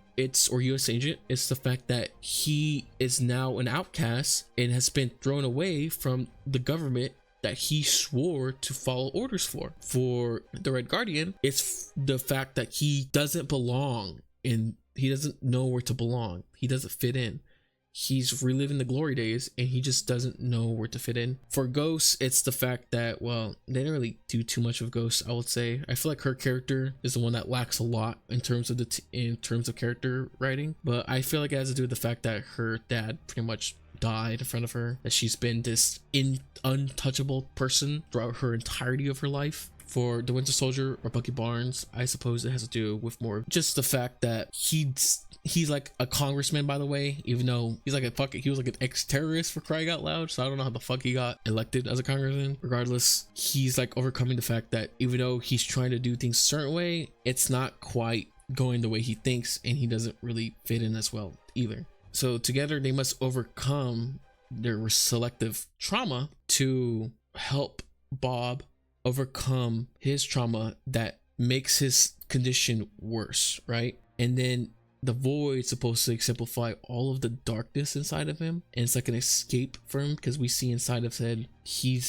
or US Agent, it's the fact that he is now an outcast and has been thrown away from the government that he swore to follow orders for. For the Red Guardian, it's the fact that he doesn't belong, and he doesn't know where to belong. He doesn't fit in. He's reliving the glory days and he just doesn't know where to fit in. For Ghost, it's the fact that, well, they didn't really do too much of Ghost, I would say. I feel like her character is the one that lacks a lot in terms of character writing, but I feel like it has to do with the fact that her dad pretty much died in front of her, that she's been this untouchable person throughout her entirety of her life. For the Winter Soldier, or Bucky Barnes, I suppose it has to do with more just the fact that he's like a congressman, by the way, even though he was like an ex-terrorist, for crying out loud. So I don't know how the fuck he got elected as a congressman. Regardless, he's like overcoming the fact that even though he's trying to do things a certain way, it's not quite going the way he thinks, and he doesn't really fit in as well either. So together they must overcome their selective trauma to help Bob overcome his trauma that makes his condition worse, right? And then the void's supposed to exemplify all of the darkness inside of him, and it's like an escape for him because we see inside of Ted he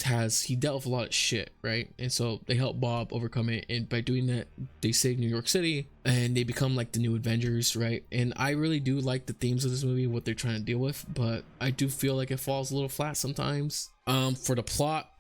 dealt with a lot of shit, right? And so they help Bob overcome it, and by doing that they save New York City and they become like the new Avengers, right? And I really do like the themes of this movie, what they're trying to deal with, but I do feel like it falls a little flat sometimes. For the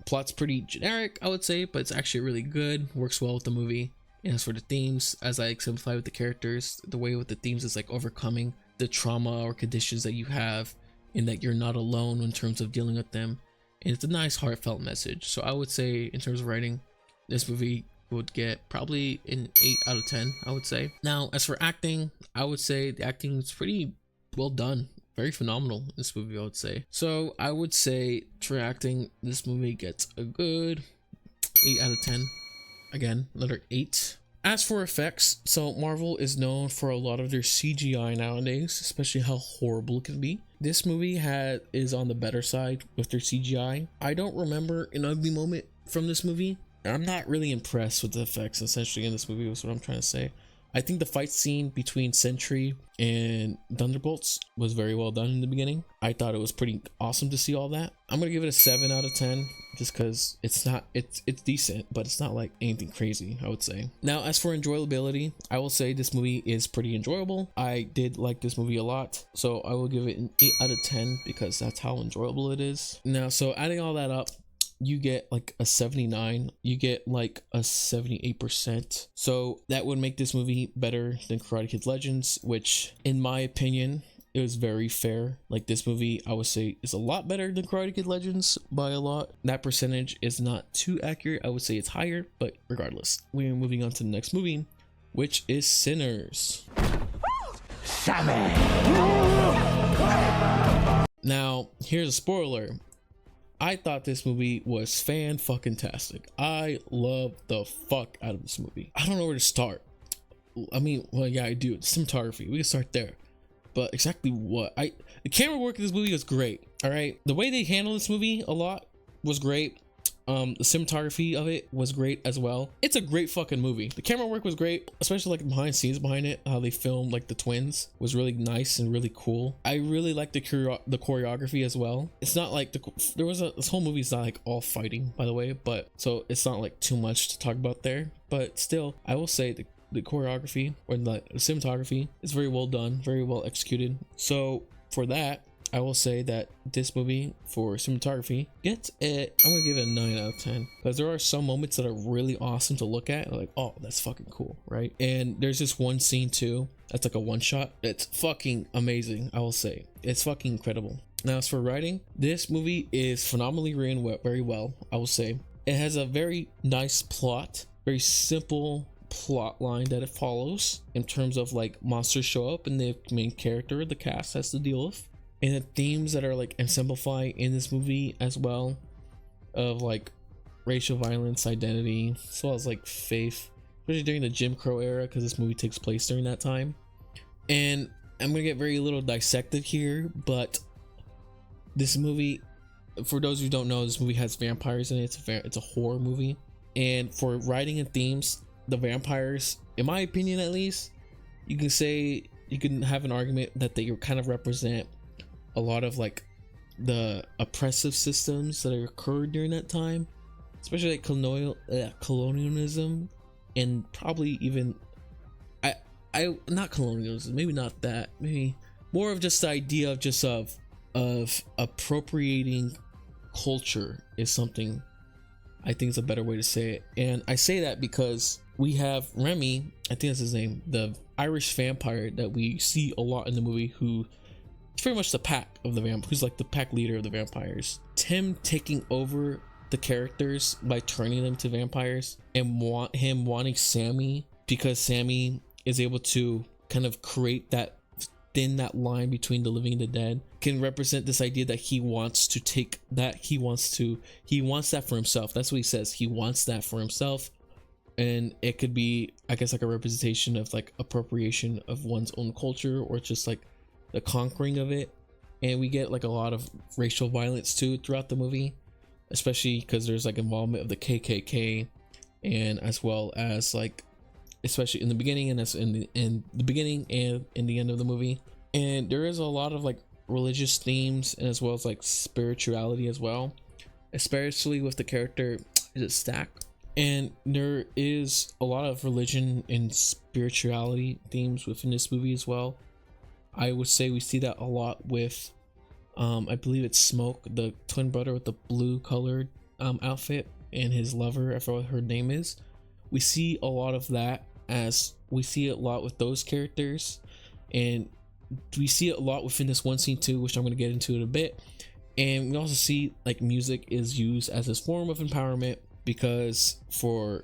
plot's pretty generic, I would say, but it's actually really good, works well with the movie. And as for the themes, as I exemplify with the characters, the way with the themes is like overcoming the trauma or conditions that you have, and that you're not alone in terms of dealing with them. And it's a nice heartfelt message. So I would say in terms of writing, this movie would get probably an 8 out of 10, I would say. Now, as for acting, I would say the acting is pretty well done. Very phenomenal in this movie, I would say. So I would say for acting, this movie gets a good 8 out of 10. Again, another 8. As for effects, so Marvel is known for a lot of their CGI nowadays, especially how horrible it can be. This movie is on the better side with their CGI. I don't remember an ugly moment from this movie. I'm not really impressed with the effects essentially in this movie, is what I'm trying to say. I think the fight scene between Sentry and Thunderbolts was very well done in the beginning. I thought it was pretty awesome to see all that. I'm gonna give it a 7 out of 10 just because it's decent, but it's not like anything crazy, I would say. Now, as for enjoyability, I will say this movie is pretty enjoyable. I did like this movie a lot, so I will give it an 8 out of 10 because that's how enjoyable it is. Now, so adding all that up, you get like a 79, you get like a 78%. So that would make this movie better than Karate Kid Legends, which in my opinion, it was very fair. Like this movie, I would say is a lot better than Karate Kid Legends by a lot. That percentage is not too accurate. I would say it's higher, but regardless, we are moving on to the next movie, which is Sinners. Now, here's a spoiler. I thought this movie was fan-fucking-tastic. I love the fuck out of this movie. I don't know where to start. I mean, well, yeah, I do. Cinematography. We can start there. But exactly what? The camera work in this movie was great. All right. The way they handled this movie a lot was great. The cinematography of it was great as well. It's a great fucking movie. The camera work was great, especially like behind the scenes behind it. How they filmed like the twins was really nice and really cool. I really like the choreography as well. It's not like this whole movie is not like all fighting, by the way, but so it's not like too much to talk about there. But still, I will say the choreography or the cinematography is very well done, very well executed. So for that, I will say that this movie for cinematography gets it. I'm gonna give it a 9 out of 10 because there are some moments that are really awesome to look at. Like, oh, that's fucking cool, right? And there's this one scene too that's like a one shot. It's fucking amazing. I will say it's fucking incredible. Now, as for writing, this movie is phenomenally written very well. I will say it has a very nice plot, very simple plot line that it follows in terms of like monsters show up and the main character, the cast, has to deal with. And the themes that are like exemplified in this movie as well, of like racial violence, identity, as well as like faith, especially during the Jim Crow era, because this movie takes place during that time. And I'm gonna get very little dissected here, but this movie, for those who don't know, this movie has vampires in it. It's a horror movie, and for writing and themes, the vampires, in my opinion at least, you can have an argument that they kind of represent a lot of like the oppressive systems that occurred during that time, especially like colonialism, and probably even not colonialism, maybe not that, maybe more of just the idea of appropriating culture is something I think is a better way to say it. And I say that because we have Remy, I think that's his name, the Irish vampire that we see a lot in the movie, who it's pretty much the pack of the vampires, who's like the pack leader of the vampires. Tim taking over the characters by turning them to vampires, and wanting Sammy, because Sammy is able to kind of create that line between the living and the dead, can represent this idea that he wants to take that, he wants that for himself. That's what he says. He wants that for himself. And it could be, I guess, like a representation of like appropriation of one's own culture, or just like the conquering of it. And we get like a lot of racial violence too throughout the movie, especially because there's like involvement of the KKK, and as well as like especially in the beginning and in the beginning and in the end of the movie. And there is a lot of like religious themes, and as well as like spirituality as well, especially with the character, is it Stack? And there is a lot of religion and spirituality themes within this movie as well. I would say we see that a lot with I believe it's Smoke, the twin brother with the blue colored outfit, and his lover, I forgot what her name is. We see a lot of that, as we see it a lot with those characters, and we see it a lot within this one scene too, which I'm going to get into in a bit. And we also see like music is used as this form of empowerment, because for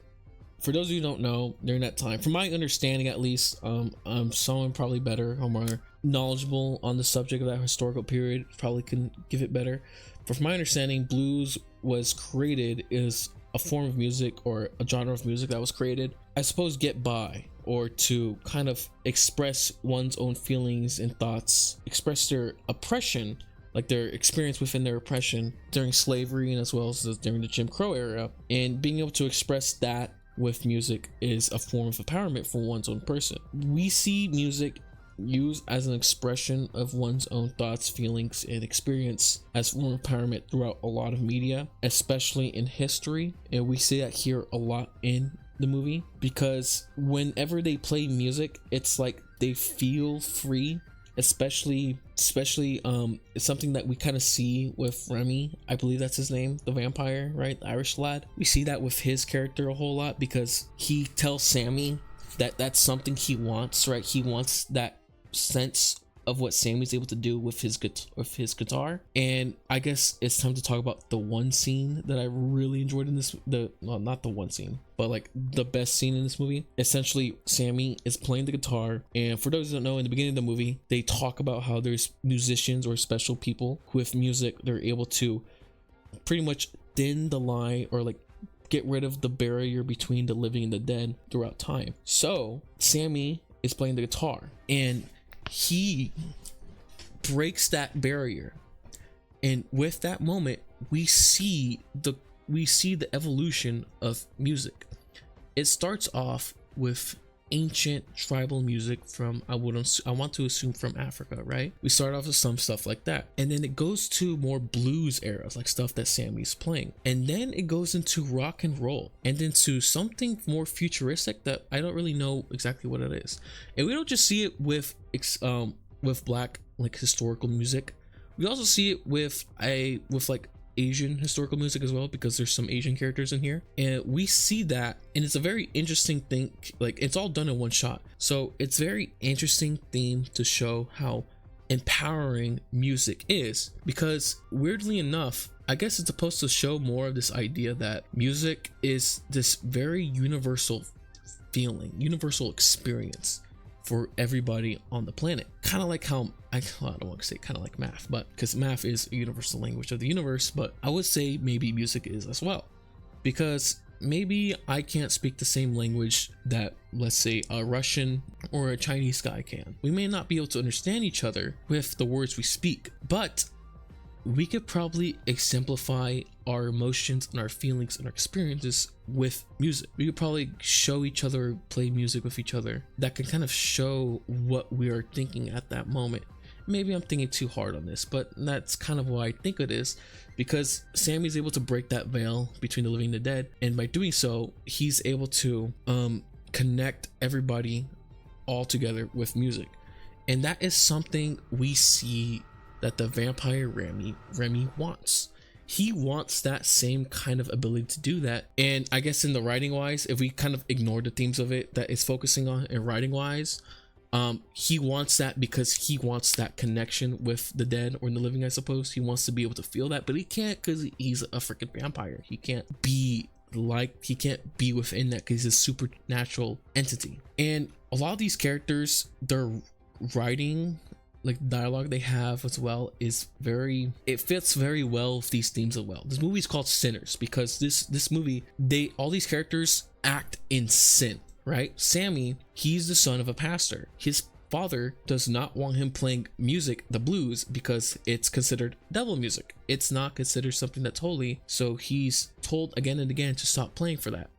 those of you who don't know, during that time, from my understanding at least, I'm someone probably better or more knowledgeable on the subject of that historical period, probably can give it better. But from my understanding, blues was created as a form of music, or a genre of music that was created, I suppose, get by, or to kind of express one's own feelings and thoughts, express their oppression, like their experience within their oppression during slavery and as well as during the Jim Crow era. And being able to express that with music is a form of empowerment for one's own person. We see music used as an expression of one's own thoughts, feelings, and experience as form of empowerment throughout a lot of media, especially in history. And we see that here a lot in the movie, because whenever they play music, it's like they feel free. Especially it's something that we kind of see with Remy, I believe that's his name, the vampire, right? The Irish lad. We see that with his character a whole lot, because he tells Sammy that that's something he wants, right? He wants that sense of what Sammy's able to do with his guitar. And I guess it's time to talk about the one scene that I really enjoyed in this, not the one scene, but like the best scene in this movie. Essentially, Sammy is playing the guitar, and for those who don't know, in the beginning of the movie, they talk about how there's musicians or special people who, with music, they're able to pretty much thin the line, or like get rid of the barrier between the living and the dead throughout time. So Sammy is playing the guitar, and he breaks that barrier, and with that moment we see the evolution of music. It starts off with ancient tribal music from, I want to assume from Africa, right? We start off with some stuff like that, and then it goes to more blues eras, like stuff that Sammy's playing, and then it goes into rock and roll, and then to something more futuristic that I don't really know exactly what it is. And we don't just see it with black like historical music, we also see it with like Asian historical music as well, because there's some Asian characters in here, and we see that, and it's a very interesting thing. Like, it's all done in one shot, so it's very interesting theme to show how empowering music is, because weirdly enough, I guess it's supposed to show more of this idea that music is this very universal feeling, universal experience for everybody on the planet. Kind of like how I don't want to say kind of like math, but because math is a universal language of the universe, but I would say maybe music is as well, because maybe I can't speak the same language that, let's say, a Russian or a Chinese guy can. We may not be able to understand each other with the words we speak, but we could probably exemplify our emotions and our feelings and our experiences with music. We could probably show each other, play music with each other that can kind of show what we are thinking at that moment. Maybe I'm thinking too hard on this, but that's kind of why I think it is, because Sammy's able to break that veil between the living and the dead, and by doing so, he's able to connect everybody all together with music. And that is something we see that the vampire Remy wants. He wants that same kind of ability to do that. And I guess in the writing wise, if we kind of ignore the themes of it that it's focusing on in writing wise, he wants that because he wants that connection with the dead or the living, I suppose. He wants to be able to feel that, but he can't, because he's a freaking vampire. He can't be within that because he's a supernatural entity. And a lot of these characters, their writing, like dialogue they have as well, is it fits very well with these themes as well. This movie is called Sinners because this movie, all these characters act in sin, right? Sammy, he's the son of a pastor. His father does not want him playing music, the blues, because it's considered devil music. It's not considered something that's holy, so he's told again and again to stop playing for that.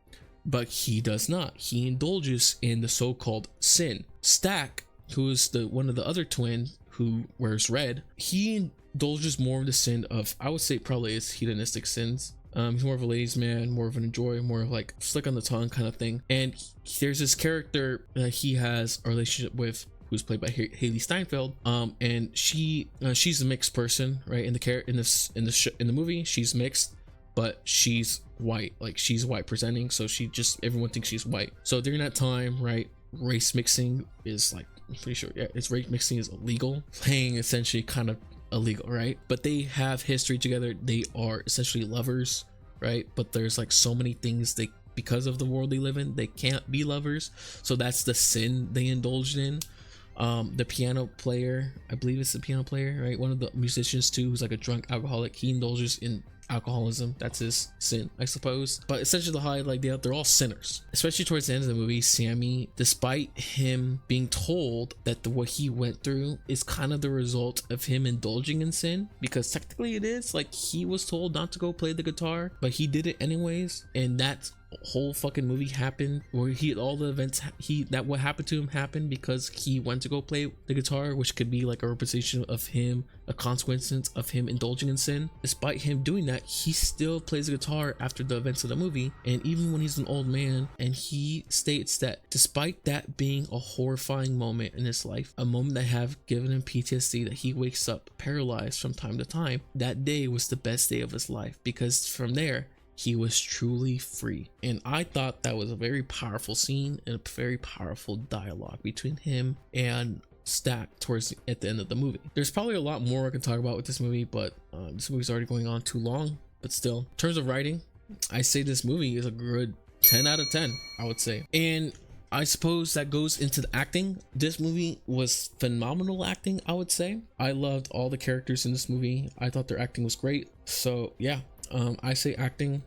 but he does not. He indulges in the so-called sin. Stack, who is the one of the other twin who wears red, he indulges more of the sin of, I would say probably his hedonistic sins. He's more of a ladies man, more of an enjoy, more of like slick on the tongue kind of thing. And there's this character that he has a relationship with, who's played by Haley Steinfeld. And she's a mixed person, right? In the movie, she's mixed, but she's white. Like, she's white presenting, so everyone thinks she's white. So during that time, right, race mixing is like, I'm pretty sure, yeah, it's race mixing is illegal. Playing essentially kind of illegal, right? But they have history together. They are essentially lovers, right? But there's like so many things because of the world they live in, they can't be lovers. So that's the sin they indulged in. The piano player, I believe it's the piano player, right? One of the musicians too, who's like a drunk alcoholic, he indulges in alcoholism. That's his sin, I suppose. But essentially the highlight, they're all sinners. Especially towards the end of the movie, Sammy, despite him being told that what he went through is kind of the result of him indulging in sin, because technically it is, like, he was told not to go play the guitar, but he did it anyways. And that's whole fucking movie happened where what happened to him happened because he went to go play the guitar, which could be like a representation of him, a consequence of him indulging in sin. Despite him doing that, he still plays the guitar after the events of the movie, and even when he's an old man. And he states that despite that being a horrifying moment in his life, a moment that have given him PTSD, that he wakes up paralyzed from time to time, that day was the best day of his life, because from there he was truly free. And I thought that was a very powerful scene and a very powerful dialogue between him and Stack at the end of the movie. There's probably a lot more I can talk about with this movie, but this movie's already going on too long. But still, in terms of writing, I say this movie is a good 10 out of 10, I would say. And I suppose that goes into the acting. This movie was phenomenal acting, I would say. I loved all the characters in this movie. I thought their acting was great. So yeah, I say acting,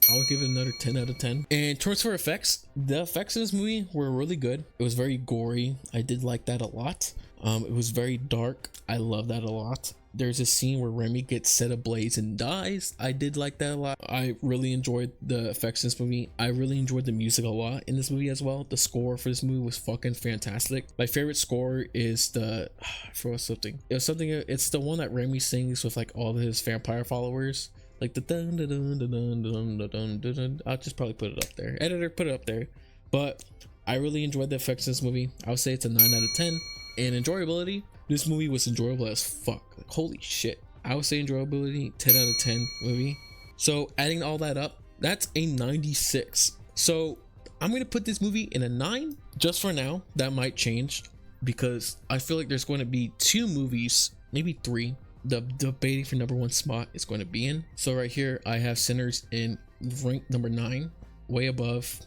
I would give it another 10 out of 10. And in terms for effects, the effects in this movie were really good. It was very gory. I did like that a lot. It was very dark. I love that a lot. There's a scene where Remy gets set ablaze and dies. I did like that a lot. I really enjoyed the effects in this movie. I really enjoyed the music a lot in this movie as well. The score for this movie was fucking fantastic. My favorite score is I forgot something. It's the one that Remy sings with like all of his vampire followers. Like the dun dun dun dun dun dun dun dun dun. I'll just probably put it up there. Editor, put it up there. But I really enjoyed the effects in this movie. I would say it's a 9 out of 10. And enjoyability, this movie was enjoyable as fuck. Like, holy shit. I would say enjoyability, 10 out of 10 movie. So adding all that up, that's a 96. So I'm gonna put this movie in a 9 just for now. That might change because I feel like there's going to be 2 movies, maybe 3, the debating for #1 spot is going to be in. So right here I have Sinners in rank number 9, way above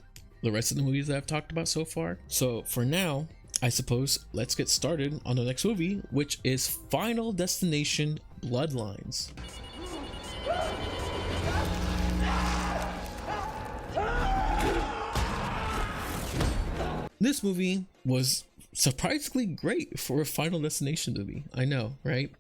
the rest of the movies that I've talked about so far. So for now, I suppose let's get started on the next movie, which is Final Destination Bloodlines. This movie was surprisingly great for a Final Destination movie. I know, right?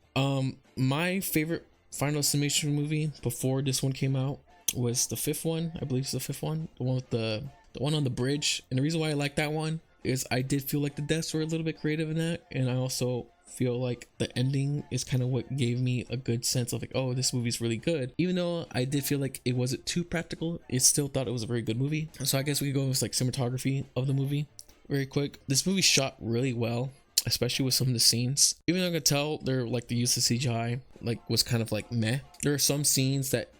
My favorite Final Destination movie before this one came out was the 5th one. I believe it's the 5th one, the one with the one on the bridge. And the reason why I like that one is I did feel like the deaths were a little bit creative in that, and I also feel like the ending is kind of what gave me a good sense of like, oh, this movie's really good. Even though I did feel like it wasn't too practical, it still thought it was a very good movie. So I guess we could go with like cinematography of the movie very quick. This movie shot really well, especially with some of the scenes. Even though I could tell they're like the use of CGI like was kind of like meh. There are some scenes that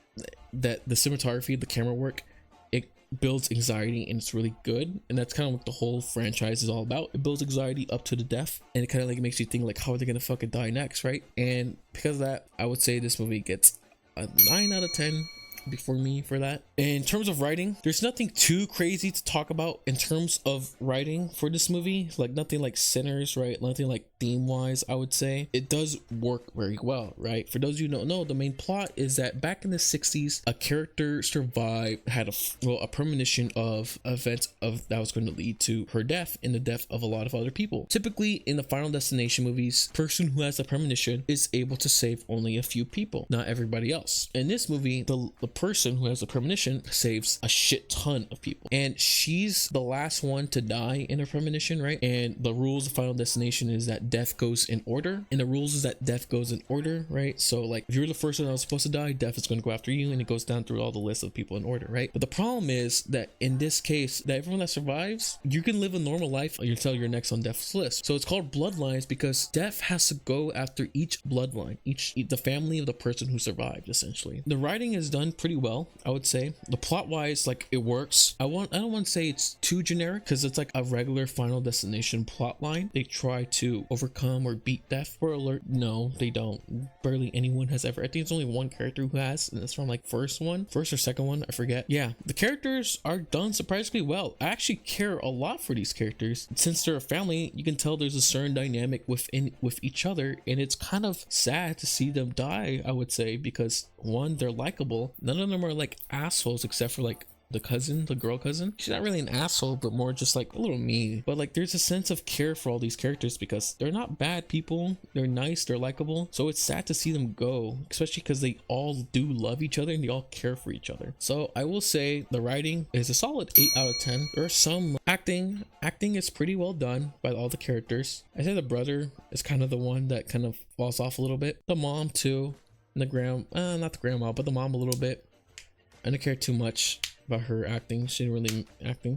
the cinematography, the camera work, it builds anxiety and it's really good. And that's kind of what the whole franchise is all about. It builds anxiety up to the death, and it kind of like makes you think like, how are they gonna fucking die next, right? And because of that, I would say this movie gets a 9 out of 10 before me for that. In terms of writing, there's nothing too crazy to talk about in terms of writing for this movie. Like nothing like Sinners, right? Nothing like theme wise, I would say it does work very well, right? For those of you who don't know, the main plot is that back in the 60s, a character survived, had a premonition of events of that was going to lead to her death and the death of a lot of other people. Typically in the Final Destination movies, person who has a premonition is able to save only a few people, not everybody else. In this movie, the person who has a premonition saves a shit ton of people, and she's the last one to die in her premonition, right? And the rules of Final Destination is that death goes in order, and the rules is that death goes in order, right? So like if you're the first one that was supposed to die, death is going to go after you, and it goes down through all the list of people in order, right? But the problem is that in this case, that everyone that survives, you can live a normal life until you're next on death's list. So it's called bloodlines because death has to go after each bloodline, the family of the person who survived. Essentially, the writing is done pretty well, I would say. The plot wise, like, it works. I don't want to say it's too generic because it's like a regular Final Destination plot line. They try to overcome or beat death. For alert, no, they don't. Barely anyone has ever. I think it's only one character who has, and it's from like first or second one, I forget. Yeah, the characters are done surprisingly well. I actually care a lot for these characters. Since they're a family, you can tell there's a certain dynamic with each other, and it's kind of sad to see them die, I would say, because one, they're likable. None of them are like assholes except for like the girl cousin. She's not really an asshole, but more just like a little mean. But like there's a sense of care for all these characters because they're not bad people. They're nice, they're likable. So it's sad to see them go, especially because they all do love each other and they all care for each other. So I will say the writing is a solid 8 out of 10. There's some acting is pretty well done by all the characters. I say the brother is kind of the one that kind of falls off a little bit. The mom too, and not the grandma, but the mom a little bit. I didn't care too much about her acting. She didn't really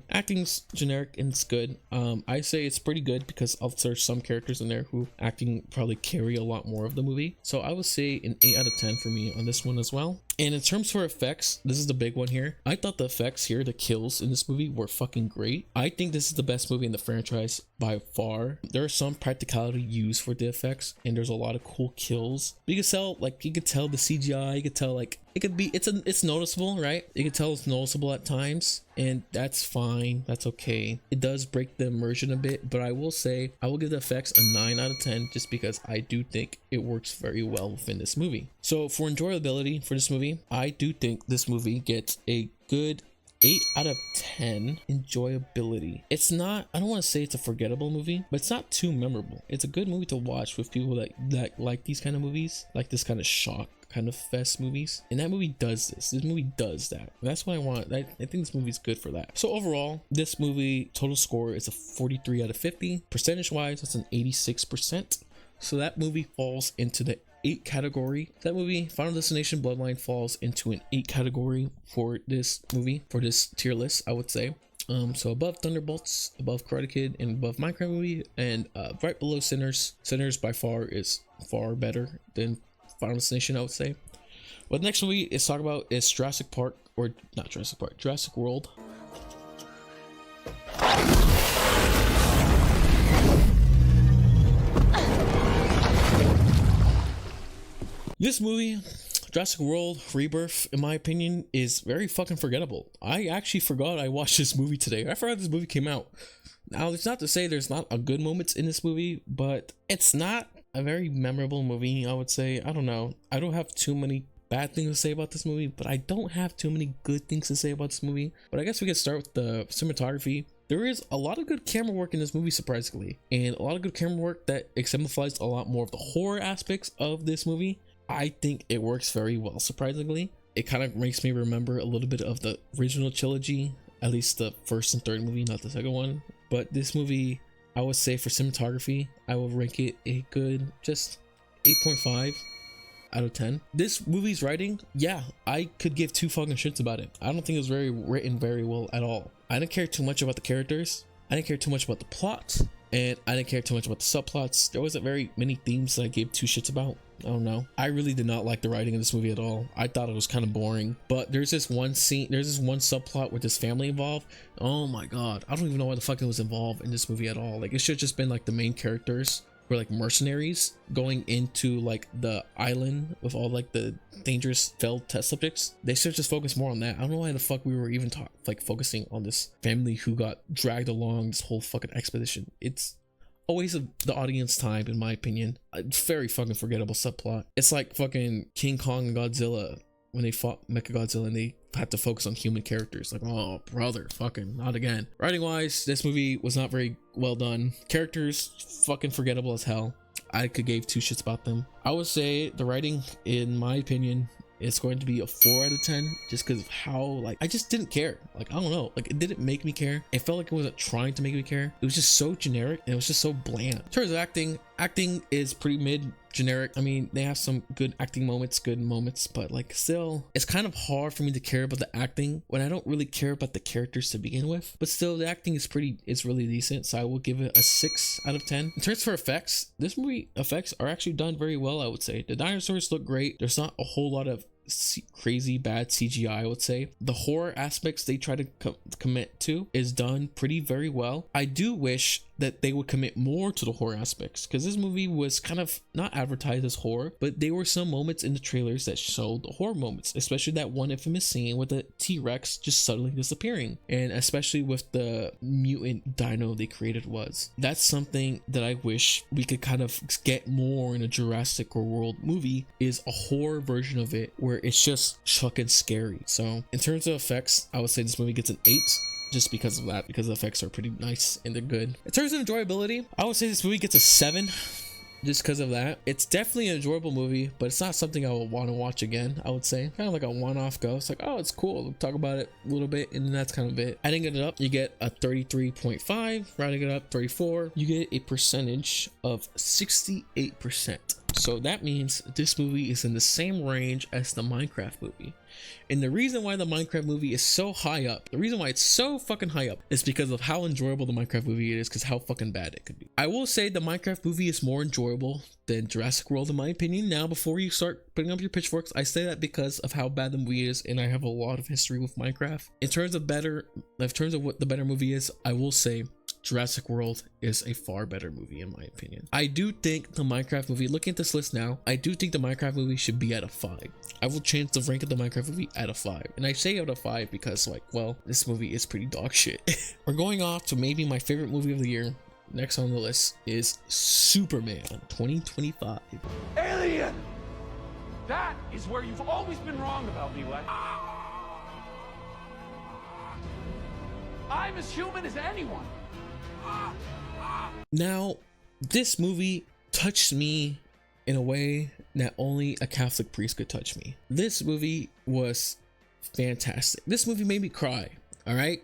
acting's generic and it's good. I say it's pretty good because there's some characters in there who acting probably carry a lot more of the movie. So I would say an 8 out of 10 for me on this one as well. And in terms for effects, this is the big one here. I thought the effects here, the kills in this movie were fucking great. I think this is the best movie in the franchise by far. There are some practicality used for the effects and there's a lot of cool kills. You can tell the CGI, you could tell like it's noticeable, right? You can tell it's noticeable at times, and that's fine, that's okay. It does break the immersion a bit, but I will say I will give the effects a 9 out of 10 just because I do think it works very well within this movie. So for enjoyability for this movie, I do think this movie gets a good 8 out of 10 enjoyability. It's not, I don't want to say it's a forgettable movie, but it's not too memorable. It's a good movie to watch with people that like these kind of movies, like this kind of shock kind of fest movies, and that movie does this movie does that. That's what I want. I think this movie's good for that. So overall, this movie total score is a 43 out of 50. Percentage wise, that's an 86%. So that movie falls into the 8 category. That movie, Final Destination Bloodline, falls into an 8 category for this movie, for this tier list, I would say. So above Thunderbolts, above Karate Kid, and above Minecraft movie, and right below Sinners. Sinners by far is far better than Final Destination, I would say. What the next movie is talk about is Jurassic Park, or not Jurassic Park, Jurassic World. This movie, Jurassic World Rebirth, in my opinion, is very fucking forgettable. I actually forgot I watched this movie today. I forgot this movie came out. Now, it's not to say there's not a good moments in this movie, but it's not a very memorable movie, I would say. I don't know. I don't have too many bad things to say about this movie, but I don't have too many good things to say about this movie. But I guess we can start with the cinematography. There is a lot of good camera work in this movie, surprisingly, and a lot of good camera work that exemplifies a lot more of the horror aspects of this movie. I think it works very well, surprisingly. It kind of makes me remember a little bit of the original trilogy, at least the first and third movie, not the second one. But this movie, I would say for cinematography, I will rank it a good just 8.5 out of 10. This movie's writing, yeah, I could give two fucking shits about it. I don't think it was written very well at all. I didn't care too much about the characters. I didn't care too much about the plot, and I didn't care too much about the subplots. There wasn't very many themes that I gave two shits about. I don't know. I really did not like the writing of this movie at all. I thought it was kind of boring. But there's this one scene, there's this one subplot with this family involved. Oh my god, I don't even know why the fuck it was involved in this movie at all. Like, it should have just been like the main characters were like mercenaries going into like the island with all like the dangerous failed test subjects. They should just focus more on that. I don't know why the fuck we were even focusing on this family who got dragged along this whole fucking expedition. It's a waste of the audience time, in my opinion. It's very fucking forgettable subplot. It's like fucking King Kong and Godzilla when they fought Mechagodzilla and they had to focus on human characters. Like, oh brother, fucking not again. Writing wise, this movie was not very well done. Characters fucking forgettable as hell. I could give two shits about them. I would say the writing, in my opinion, it's going to be a 4 out of 10 just because of how, like, I just didn't care. Like, I don't know, like, it didn't make me care. It felt like it wasn't trying to make me care. It was just so generic and it was just so bland. In terms of acting is pretty mid generic. I mean, they have some good acting moments, but like still, it's kind of hard for me to care about the acting when I don't really care about the characters to begin with. But still, the acting is really decent, so I will give it a 6 out of 10. In terms for effects, this movie effects are actually done very well. I would say the dinosaurs look great. There's not a whole lot of crazy bad CGI. I would say the horror aspects they try to commit to is done very well. I do wish that they would commit more to the horror aspects, because this movie was kind of not advertised as horror, but there were some moments in the trailers that showed the horror moments, especially that one infamous scene with the T-Rex just suddenly disappearing, and especially with the mutant dino they created. That's something that I wish we could kind of get more in a Jurassic World movie, is a horror version of it where it's just fucking scary. So in terms of effects, I would say this movie gets an 8. Just because of that, because the effects are pretty nice and they're good. In terms of enjoyability, I would say this movie gets a 7. Just because of that. It's definitely an enjoyable movie, but it's not something I would want to watch again. I would say kind of like a one-off go. It's like, oh, it's cool, we'll talk about it a little bit, and then that's kind of it. Adding it up, you get a 33.5. Rounding it up, 34. You get a percentage of 68%. So that means this movie is in the same range as the Minecraft movie. And the reason why the Minecraft movie is so high up, the reason why it's so fucking high up, is because of how enjoyable the Minecraft movie is, because how fucking bad it could be. I will say the Minecraft movie is more enjoyable than Jurassic World, in my opinion. Now, before you start putting up your pitchforks, I say that because of how bad the movie is, and I have a lot of history with Minecraft. In terms of what the better movie is, I will say Jurassic World is a far better movie, in my opinion. I do think the Minecraft movie, looking at this list now, I do think the Minecraft movie should be at a 5. I will change the rank of the Minecraft movie at a 5. And I say out of 5 because, like, well, this movie is pretty dog shit. We're going off to maybe my favorite movie of the year. Next on the list is Superman 2025. Alien! That is where you've always been wrong about me, Lex. I'm as human as anyone. Now, this movie touched me in a way that only a Catholic priest could touch me. This movie was fantastic. This movie made me cry, all right?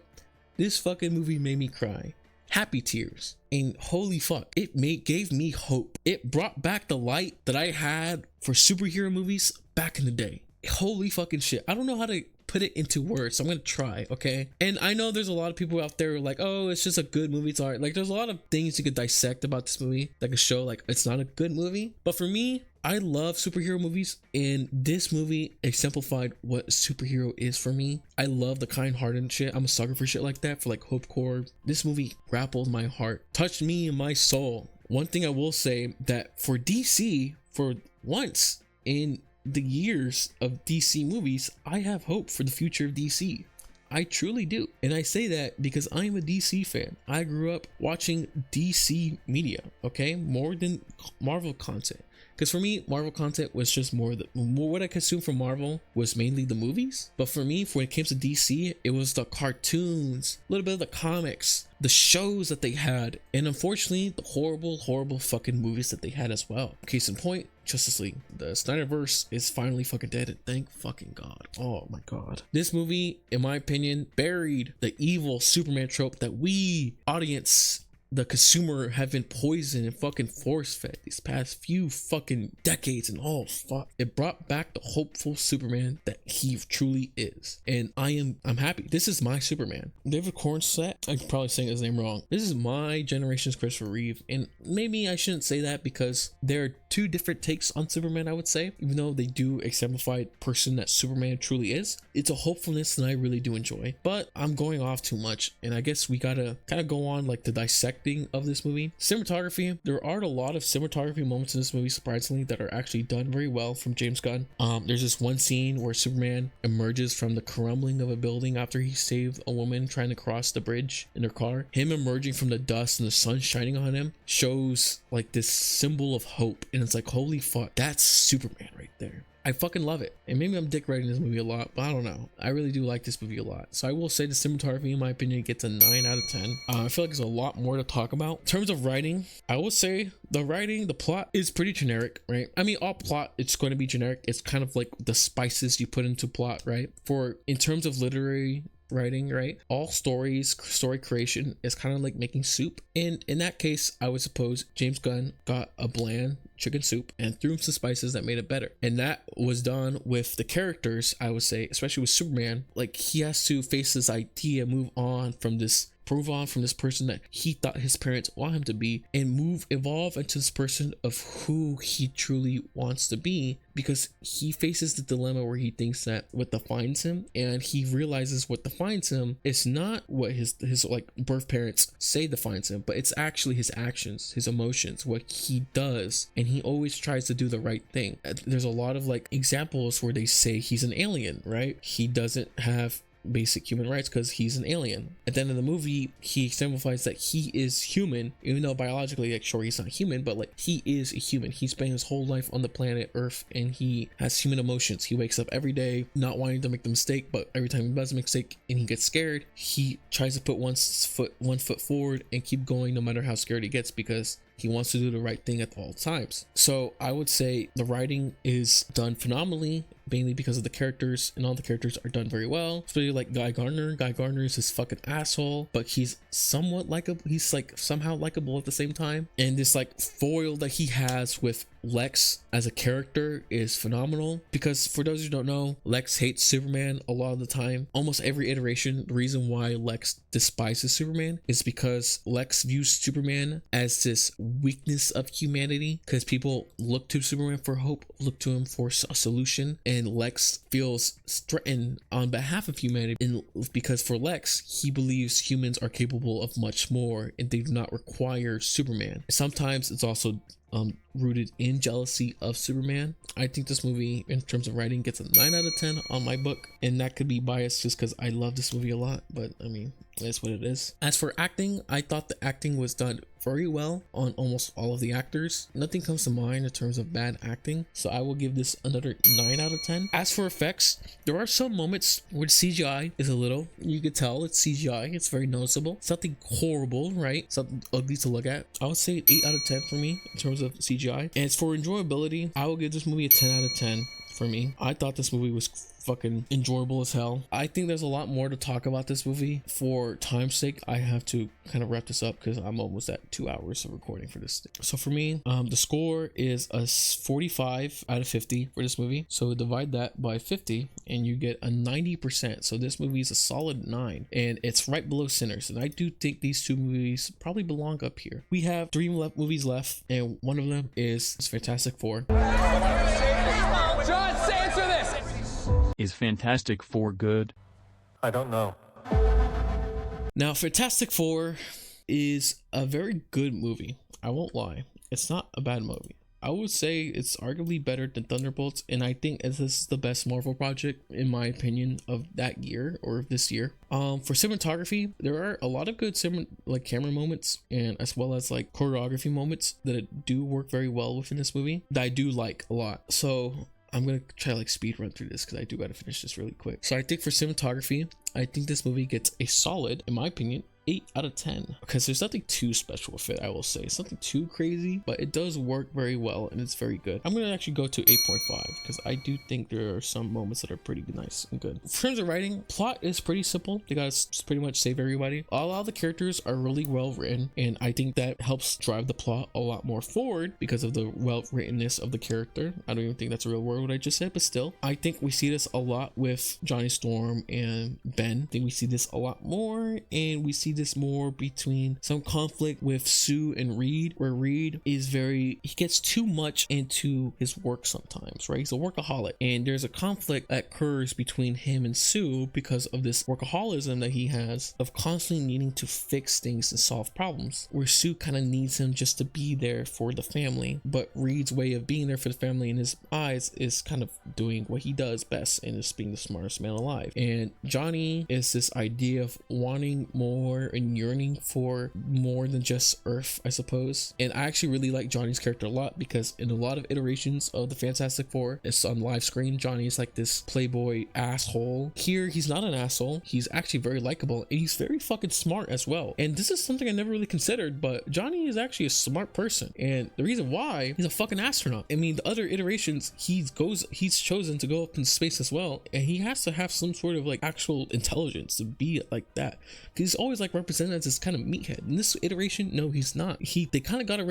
This fucking movie made me cry. Happy tears. And holy fuck, it gave me hope. It brought back the light that I had for superhero movies back in the day. Holy fucking shit. I don't know how to put it into words, so I'm gonna try, okay? And I know there's a lot of people out there who are like, oh, it's just a good movie, it's alright. Like, there's a lot of things you could dissect about this movie that could show like it's not a good movie. But for me, I love superhero movies, and this movie exemplified what a superhero is for me. I love the kind-hearted shit. I'm a sucker for shit like that, for like Hope Corps. This movie grappled my heart, touched me in my soul. One thing I will say, that for DC, for once in the years of DC movies, I have hope for the future of DC. I truly do. And I say that because I'm a DC fan. I grew up watching DC media, okay? More than Marvel content. Because for me, Marvel content was just more what I consumed from Marvel was mainly the movies. But for me, when it came to DC, it was the cartoons, a little bit of the comics, the shows that they had, and unfortunately, the horrible fucking movies that they had as well. Case in point, Justice League. The Snyderverse is finally fucking dead, and thank fucking God. Oh my God. This movie, in my opinion, buried the evil Superman trope that we, audience, the consumer, have been poisoned and fucking force fed these past few fucking decades, and oh fuck, it brought back the hopeful Superman that he truly is. And I'm happy. This is my Superman. David Cornsett, I'm probably saying his name wrong. This is my generation's Christopher Reeve, and maybe I shouldn't say that because there are two different takes on Superman, I would say. Even though they do exemplify the person that Superman truly is, it's a hopefulness that I really do enjoy. But I'm going off too much, and I guess we gotta kind of go on like the dissecting of this movie. Cinematography, there are a lot of cinematography moments in this movie, surprisingly, that are actually done very well from James Gunn. There's this one scene where Superman emerges from the crumbling of a building after he saved a woman trying to cross the bridge in her car. Him emerging from the dust and the sun shining on him shows like this symbol of hope, and it's like, holy fuck, that's Superman right there. I fucking love it. And maybe I'm dick writing this movie a lot, but I don't know. I really do like this movie a lot. So I will say the cinematography, in my opinion, gets a 9 out of 10. I feel like there's a lot more to talk about. In terms of writing, I will say the writing, the plot is pretty generic, right? I mean, all plot, it's going to be generic. It's kind of like the spices you put into plot, right? In terms of literary writing, right, all story creation is kind of like making soup, and in that case I would suppose James Gunn got a bland chicken soup and threw some spices that made it better, and that was done with the characters. I would say, especially with Superman, like he has to face this idea, move on from this person that he thought his parents want him to be, and evolve into this person of who he truly wants to be, because he faces the dilemma where he thinks that what defines him, and he realizes what defines him is not what his like birth parents say defines him, but it's actually his actions, his emotions, what he does, and he always tries to do the right thing. There's a lot of like examples where they say he's an alien, right? He doesn't have basic human rights because he's an alien. At the end of the movie, he exemplifies that he is human, even though biologically, like, sure, he's not human, but like he is a human. He spent his whole life on the planet Earth, and he has human emotions. He wakes up every day not wanting to make the mistake, but every time he does a mistake and he gets scared, he tries to put one foot forward and keep going no matter how scared he gets, because he wants to do the right thing at all times. So I would say the writing is done phenomenally, mainly because of the characters, and all the characters are done very well. Especially like Guy Gardner. Guy Gardner is this fucking asshole, but he's somewhat likable. He's like somehow likable at the same time. And this like foil that he has with Lex as a character is phenomenal, because for those who don't know, Lex hates Superman a lot of the time. Almost every iteration, the reason why Lex despises Superman is because Lex views Superman as this weakness of humanity, because people look to Superman for hope, look to him for a solution, and Lex feels threatened on behalf of humanity, and because for Lex, he believes humans are capable of much more and they do not require Superman. Sometimes it's also rooted in jealousy of Superman. I think this movie, in terms of writing, gets a 9 out of 10 on my book, and that could be biased just because I love this movie a lot, but I mean, that's what it is. As for acting, I thought the acting was done very well on almost all of the actors. Nothing comes to mind in terms of bad acting, so I will give this another 9 out of 10. As for effects, there are some moments where CGI is a little, you could tell it's CGI, it's very noticeable. It's nothing horrible, right? Something ugly to look at. I would say 8 out of 10 for me in terms of CGI. And as for enjoyability, I will give this movie a 10 out of 10 for me. I thought this movie was fucking enjoyable as hell. I think there's a lot more to talk about this movie. For time's sake, I have to kind of wrap this up because I'm almost at 2 hours of recording for this. So for me, the score is a 45 out of 50 for this movie. So divide that by 50 and you get a 90%. So this movie is a solid 9, and it's right below Sinners. And I do think these two movies probably belong up here. We have 3 movies left, and one of them is Fantastic Four. John, answer this! Is Fantastic Four good? I don't know. Now, Fantastic Four is a very good movie. I won't lie. It's not a bad movie. I would say it's arguably better than Thunderbolts, and I think this is the best Marvel project, in my opinion, of that year or this year. For cinematography, there are a lot of good camera moments, and as well as like choreography moments that do work very well within this movie that I do like a lot. So I'm gonna try to like speed run through this because I do gotta finish this really quick. So I think for cinematography, I think this movie gets a solid, in my opinion, 8 out of 10, because there's nothing too special with it. I will say it's nothing too crazy, but it does work very well and it's very good. I'm gonna actually go to 8.5 because I do think there are some moments that are pretty nice and good. In terms of writing, plot is pretty simple. They gotta pretty much save everybody. A lot of the characters are really well written, and I think that helps drive the plot a lot more forward because of the well writtenness of the character. I don't even think that's a real word what I just said, but still, I think we see this a lot with Johnny Storm and Ben. I think we see this a lot more, and we see this more between some conflict with Sue and Reed, where Reed is he gets too much into his work sometimes, right? He's a workaholic, and there's a conflict that occurs between him and Sue because of this workaholism that he has of constantly needing to fix things and solve problems, where Sue kind of needs him just to be there for the family, but Reed's way of being there for the family in his eyes is kind of doing what he does best, and is being the smartest man alive. And Johnny is this idea of wanting more and yearning for more than just Earth, I suppose. And I actually really like Johnny's character a lot, because in a lot of iterations of the Fantastic Four, it's on live screen, Johnny is like this playboy asshole. Here he's not an asshole, he's actually very likable, and he's very fucking smart as well. And this is something I never really considered, but Johnny is actually a smart person, and the reason why, he's a fucking astronaut. I mean, the other iterations, he's chosen to go up in space as well, and he has to have some sort of like actual intelligence to be like that, because he's always like represented as this kind of meathead. In this iteration, no, he's not. They kind of got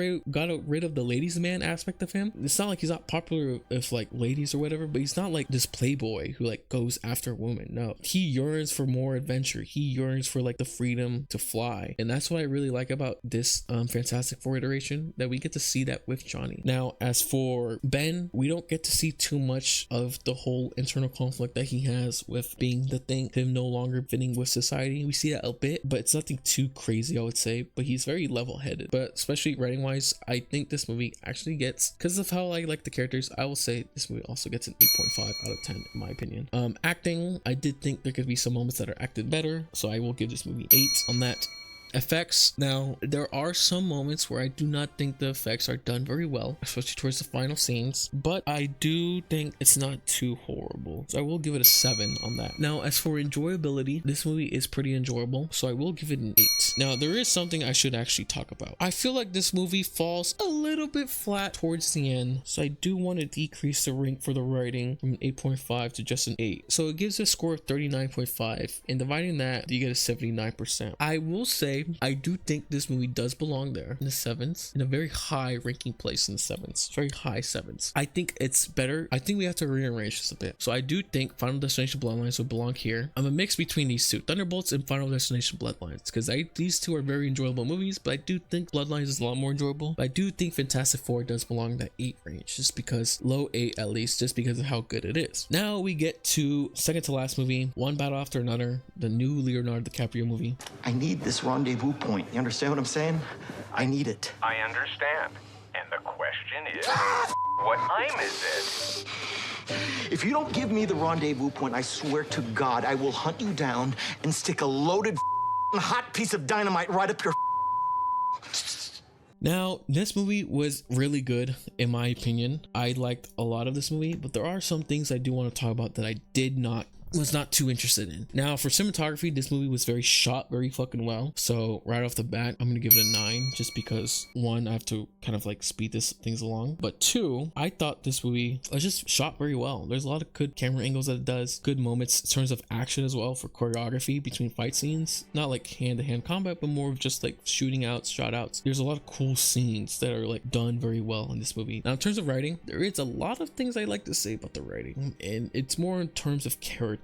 rid of the ladies man aspect of him. It's not like he's not popular with like ladies or whatever, but he's not like this playboy who like goes after a woman. No, he yearns for more adventure. He yearns for like the freedom to fly, and that's what I really like about this Fantastic Four iteration, that we get to see that with Johnny. Now, as for Ben, we don't get to see too much of the whole internal conflict that he has with being the Thing, him no longer fitting with society. We see that a bit, but it's nothing too crazy, I would say. But he's very level-headed. But especially writing wise, I think this movie actually gets, because of how I like the characters, I will say this movie also gets an 8.5 out of 10 in my opinion. Acting, I did think there could be some moments that are acted better, so I will give this movie 8 on that. Effects, now there are some moments where I do not think the effects are done very well, especially towards the final scenes, but I do think it's not too horrible, so I will give it a 7 on that. Now, as for enjoyability, this movie is pretty enjoyable, so I will give it an 8. Now, there is something I should actually talk about. I feel like this movie falls a little bit flat towards the end, so I do want to decrease the rank for the writing from an 8.5 to just an 8. So it gives a score of 39.5, and dividing that, you get a 79%. I will say I do think this movie does belong there in the 7s, in a very high ranking place in the 7s, very high 7s. I think it's better. I think we have to rearrange this a bit. So I do think Final Destination Bloodlines would belong here. I'm a mix between these two, Thunderbolts and Final Destination Bloodlines, because these two are very enjoyable movies, but I do think Bloodlines is a lot more enjoyable. But I do think Fantastic Four does belong in that 8 range, just because, low 8 at least, just because of how good it is. Now we get to second to last movie, one battle after another, the new Leonardo DiCaprio movie. I need this rendezvous point. You understand what I'm saying? I need it. I understand. And the question is, what time is it? If you don't give me the rendezvous point, I swear to God, I will hunt you down and stick a loaded hot piece of dynamite right up your. Now, this movie was really good, in my opinion. I liked a lot of this movie, but there are some things I do want to talk about that I was not too interested in. Now, for cinematography, this movie was shot very fucking well. So right off the bat, I'm gonna give it a 9, just because 1, I have to kind of like speed things along, but 2, I thought this movie was just shot very well. There's a lot of good camera angles that it does, good moments in terms of action as well, for choreography between fight scenes, not like hand-to-hand combat, but more of just like shooting outs, shot outs. There's a lot of cool scenes that are like done very well in this movie. Now, in terms of writing, there is a lot of things I like to say about the writing, and it's more in terms of character.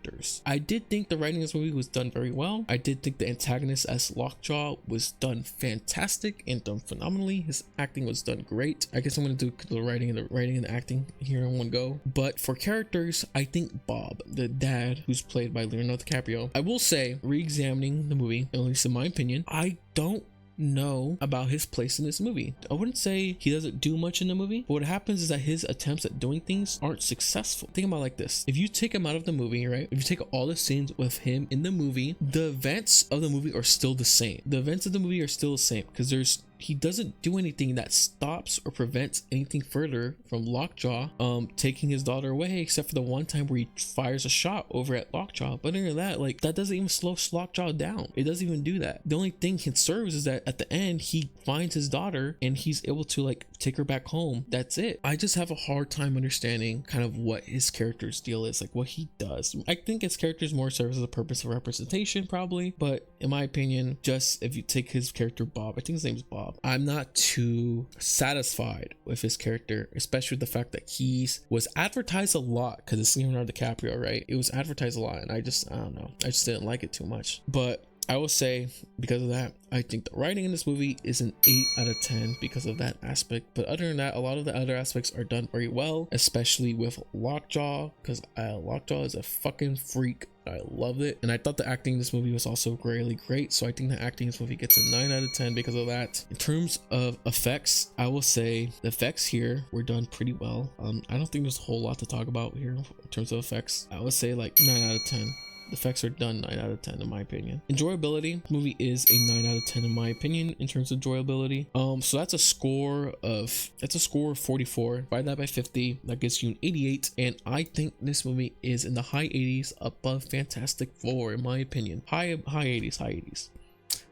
I did think the writing in this movie was done very well. I did think the antagonist as Lockjaw was done fantastic and done phenomenally. His acting was done great. I guess I'm going to do the writing and the acting here in one go. But for characters, I think Bob, the dad, who's played by Leonardo DiCaprio, I will say, re-examining the movie, at least in my opinion, I don't know about his place in this movie. I wouldn't say he doesn't do much in the movie, but what happens is that his attempts at doing things aren't successful. Think about it like this: if you take him out of the movie, right, if you take all the scenes with him in the movie, the events of the movie are still the same. The events of the movie are still the same, because he doesn't do anything that stops or prevents anything further from Lockjaw taking his daughter away, except for the one time where he fires a shot over at Lockjaw. But other than that, like, that doesn't even slow Lockjaw down. It doesn't even do that. The only thing it serves is that at the end he finds his daughter and he's able to like take her back home. That's it. I just have a hard time understanding kind of what his character's deal is, like what he does. I think his character's more serves as a purpose of representation probably, but in my opinion, just if you take his character Bob, I think his name is Bob, I'm not too satisfied with his character, especially with the fact that he was advertised a lot, because it's Leonardo DiCaprio, right? It was advertised a lot, and I don't know, I just didn't like it too much. But I will say because of that, I think the writing in this movie is an 8 out of 10 because of that aspect. But other than that, a lot of the other aspects are done very well, especially with Lockjaw, because Lockjaw is a fucking freak. I love it, and I thought the acting in this movie was also really great, so I think the acting in this movie gets a 9 out of 10 because of that. In terms of effects, I will say the effects here were done pretty well. I don't think there's a whole lot to talk about here in terms of effects. I would say like 9 out of 10. The effects are done 9 out of 10 in my opinion. Enjoyability, the movie is a 9 out of 10 in my opinion in terms of enjoyability. So that's a score of 44. Divide that by 50, that gives you an 88, and I think this movie is in the high 80s above Fantastic Four in my opinion. High 80s.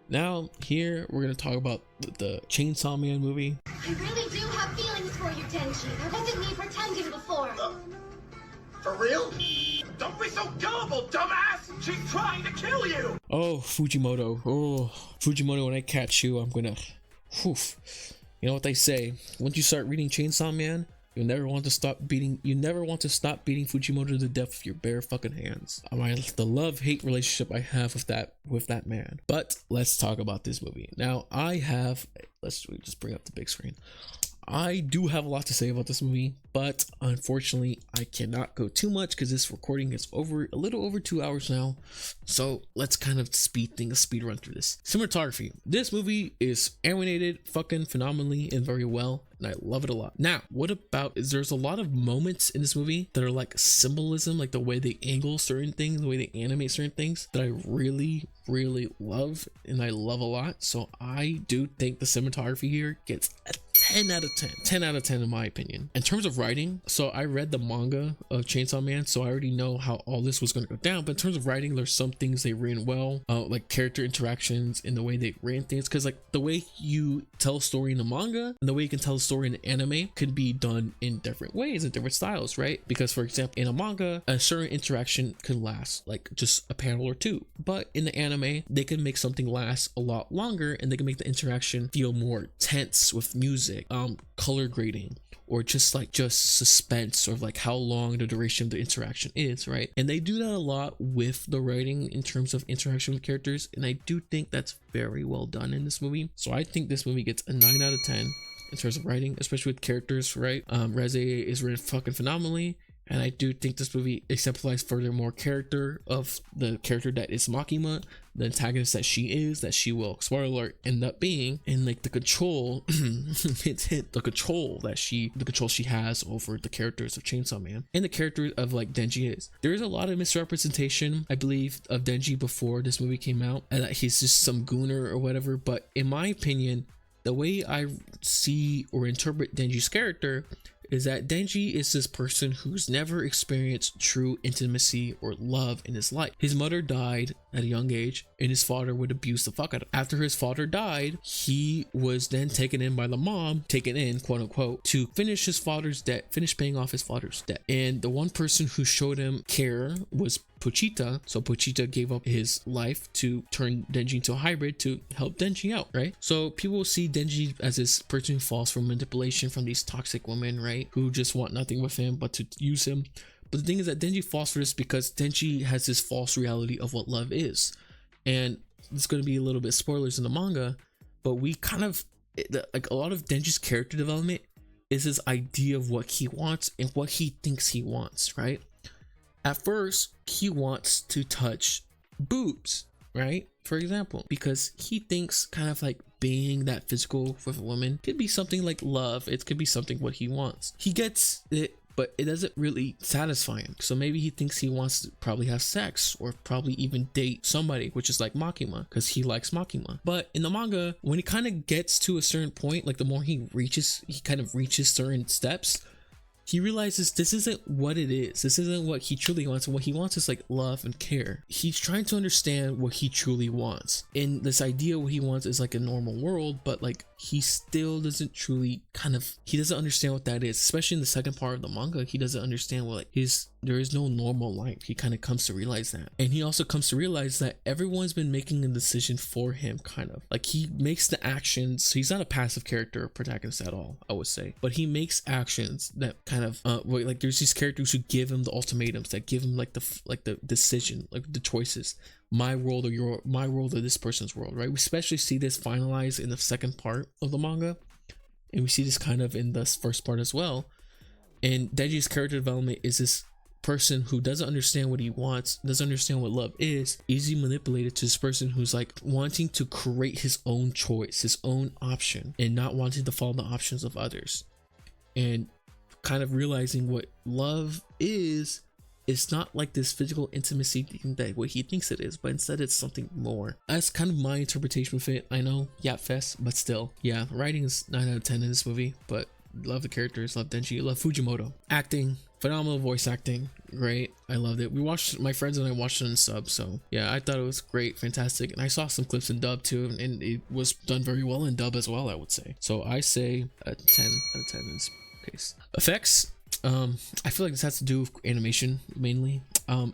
Now here we're gonna talk about the Chainsaw Man movie. I really do have feelings for you, Denji. That wasn't me pretending before. For real? Don't be so gullible, dumbass! She's trying to kill you! Oh, Fujimoto. Oh, Fujimoto, when I catch you, I'm gonna... Whew. You know what they say, once you start reading Chainsaw Man, you never want to stop beating Fujimoto to death with your bare fucking hands. The love-hate relationship I have with that man. But let's talk about this movie. Now, let's just bring up the big screen. I do have a lot to say about this movie, but unfortunately I cannot go too much because this recording is a little over 2 hours now. So let's kind of speed run through this. Cinematography. This movie is animated fucking phenomenally and very well, and I love it a lot. Now, there's a lot of moments in this movie that are like symbolism, like the way they angle certain things, the way they animate certain things that I really love, and I love a lot. So I do think the cinematography here gets a 10 out of 10. 10 out of 10 in my opinion. In terms of writing, so I read the manga of Chainsaw Man, so I already know how all this was going to go down. But in terms of writing, there's some things they written well, like character interactions and the way they ran things. Because like the way you tell a story in the manga and the way you can tell a story in the anime could be done in different ways and different styles, right? Because for example, in a manga, a certain interaction could last like just a panel or two, but in the anime, they can make something last a lot longer, and they can make the interaction feel more tense with music, color grading, or just suspense, or like how long the duration of the interaction is, right? And they do that a lot with the writing in terms of interaction with characters, and I do think that's very well done in this movie. So I think this movie gets a 9 out of 10 in terms of writing, especially with characters, right? Reze is written fucking phenomenally, and I do think this movie exemplifies furthermore character of the character that is Makima, the antagonist that she will, spoiler alert, end up being, and like the control the control she has over the characters of Chainsaw Man and the character of like Denji is. There is a lot of misrepresentation, I believe, of Denji before this movie came out, and that he's just some gooner or whatever, but in my opinion, the way I see or interpret Denji's character is that Denji is this person who's never experienced true intimacy or love in his life. His mother died at a young age, and his father would abuse the fuck out of him. After his father died, he was then taken in by the mom, quote unquote, to finish paying off his father's debt. And the one person who showed him care was Pochita. So Pochita gave up his life to turn Denji into a hybrid to help Denji out, right? So people will see Denji as this person who falls for manipulation from these toxic women, right? Who just want nothing with him but to use him. But the thing is that Denji falls for this because Denji has this false reality of what love is. And it's going to be a little bit spoilers in the manga, but we kind of, like a lot of Denji's character development is his idea of what he wants and what he thinks he wants, right? At first, he wants to touch boobs, right? For example, because he thinks kind of like being that physical with a woman could be something like love. It could be something what he wants. He gets it, but it doesn't really satisfy him. So maybe he thinks he wants to probably have sex or probably even date somebody, which is like Makima, because he likes Makima. But in the manga, when he kind of gets to a certain point, like the more he kind of reaches certain steps, he realizes this isn't what it is. This isn't what he truly wants. And what he wants is like love and care. He's trying to understand what he truly wants. And this idea what he wants is like a normal world, but like he still doesn't truly he doesn't understand what that is. Especially in the second part of the manga, he doesn't understand what there is no normal life. He kind of comes to realize that. And he also comes to realize that everyone's been making a decision for him, kind of. Like he makes the actions. He's not a passive character or protagonist at all, I would say. But he makes actions that kind of like there's these characters who give him the ultimatums, that give him like the decision, like the choices, my world or my world or this person's world, right? We especially see this finalized in the second part of the manga, and we see this kind of in this first part as well. And Denji's character development is this person who doesn't understand what he wants, doesn't understand what love is, easily manipulated to this person who's like wanting to create his own choice, his own option, and not wanting to follow the options of others. And kind of realizing what love is, it's not like this physical intimacy thing that what he thinks it is, but instead it's something more. That's kind of my interpretation of it. I know, Yap Fest, but still, yeah, writing is 9 out of 10 in this movie, but love the characters, love Denji, love Fujimoto. Acting, phenomenal voice acting, great. I loved it. My friends and I watched it in sub, so yeah, I thought it was great, fantastic. And I saw some clips in dub too, and it was done very well in dub as well, I would say. So I say a 10 out of 10 in this case. Effects, I feel like this has to do with animation mainly.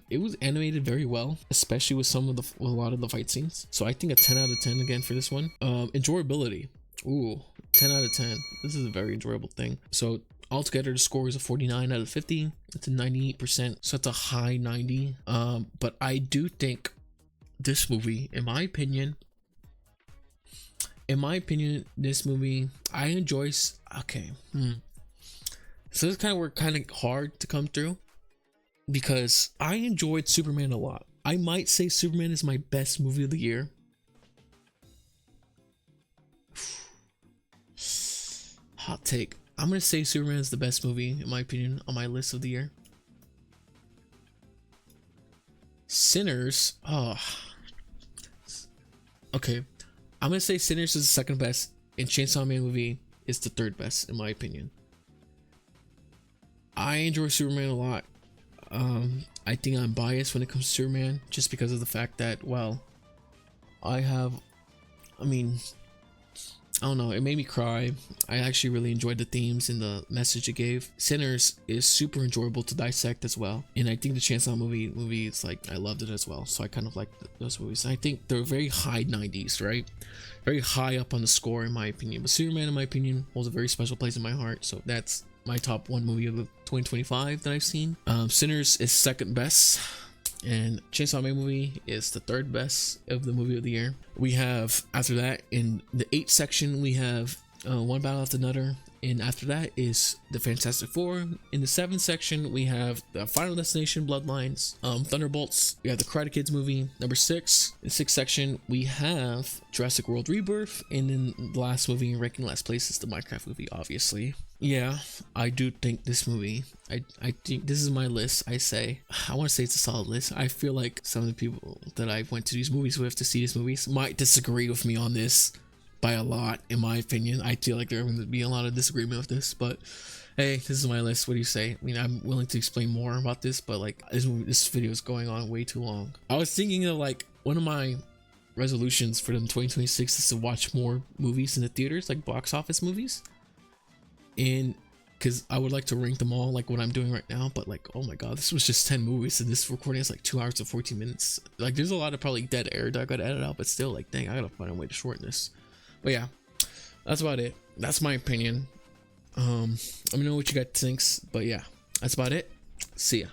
It was animated very well, especially with a lot of the fight scenes. So I think a 10 out of 10 again for this one. Enjoyability, ooh, 10 out of 10. This is a very enjoyable thing. So altogether, the score is a 49 out of 50. It's a 98%, so it's a high 90. But I do think this movie, in my opinion, this movie, I enjoy. Okay, so this kind of hard to come through, because I enjoyed Superman a lot. I might say Superman is my best movie of the year. Hot take. I'm gonna say Superman is the best movie, in my opinion, on my list of the year. Sinners, okay, I'm gonna say Sinners is the second best, and Chainsaw Man movie is the third best, in my opinion. I enjoy Superman a lot. I think I'm biased when it comes to Superman, just because of the fact that, well, I don't know, it made me cry. I actually really enjoyed the themes and the message it gave. Sinners is super enjoyable to dissect as well, and I think the Chainsaw movie is like, I loved it as well, so I kind of like those movies. I think they're very high 90s, right? Very high up on the score, in my opinion. But Superman, in my opinion, holds a very special place in my heart, so that's my top one movie of 2025 that I've seen. Sinners is second best, and Chainsaw Man movie is the third best of the movie of the year. We have, after that, in the 8 section, we have One Battle After Another, and after that is the Fantastic Four. In the 7 section, we have the Final Destination Bloodlines, Thunderbolts. We have the Karate Kids movie, number 6. In the 6th section, we have Jurassic World Rebirth, and then the last movie in ranking last place is the Minecraft movie, obviously. Yeah, I do think this movie, I think this is my list. I want to say it's a solid list. I feel like some of the people that I went to these movies with to see these movies might disagree with me on this by a lot, in my opinion. I feel like there are going to be a lot of disagreement with this, but hey, this is my list. What do you say? I mean, I'm willing to explain more about this, but like this video is going on way too long. I was thinking of like, one of my resolutions for them 2026 is to watch more movies in the theaters, like box office movies. And because I would like to rank them all, like what I'm doing right now, but like, oh my god, this was just 10 movies, and this recording is like 2 hours and 14 minutes. Like, there's a lot of probably dead air that I gotta edit out, but still, like, dang, I gotta find a way to shorten this. But yeah, that's about it. That's my opinion. Let me know what you guys think, but yeah, that's about it. See ya.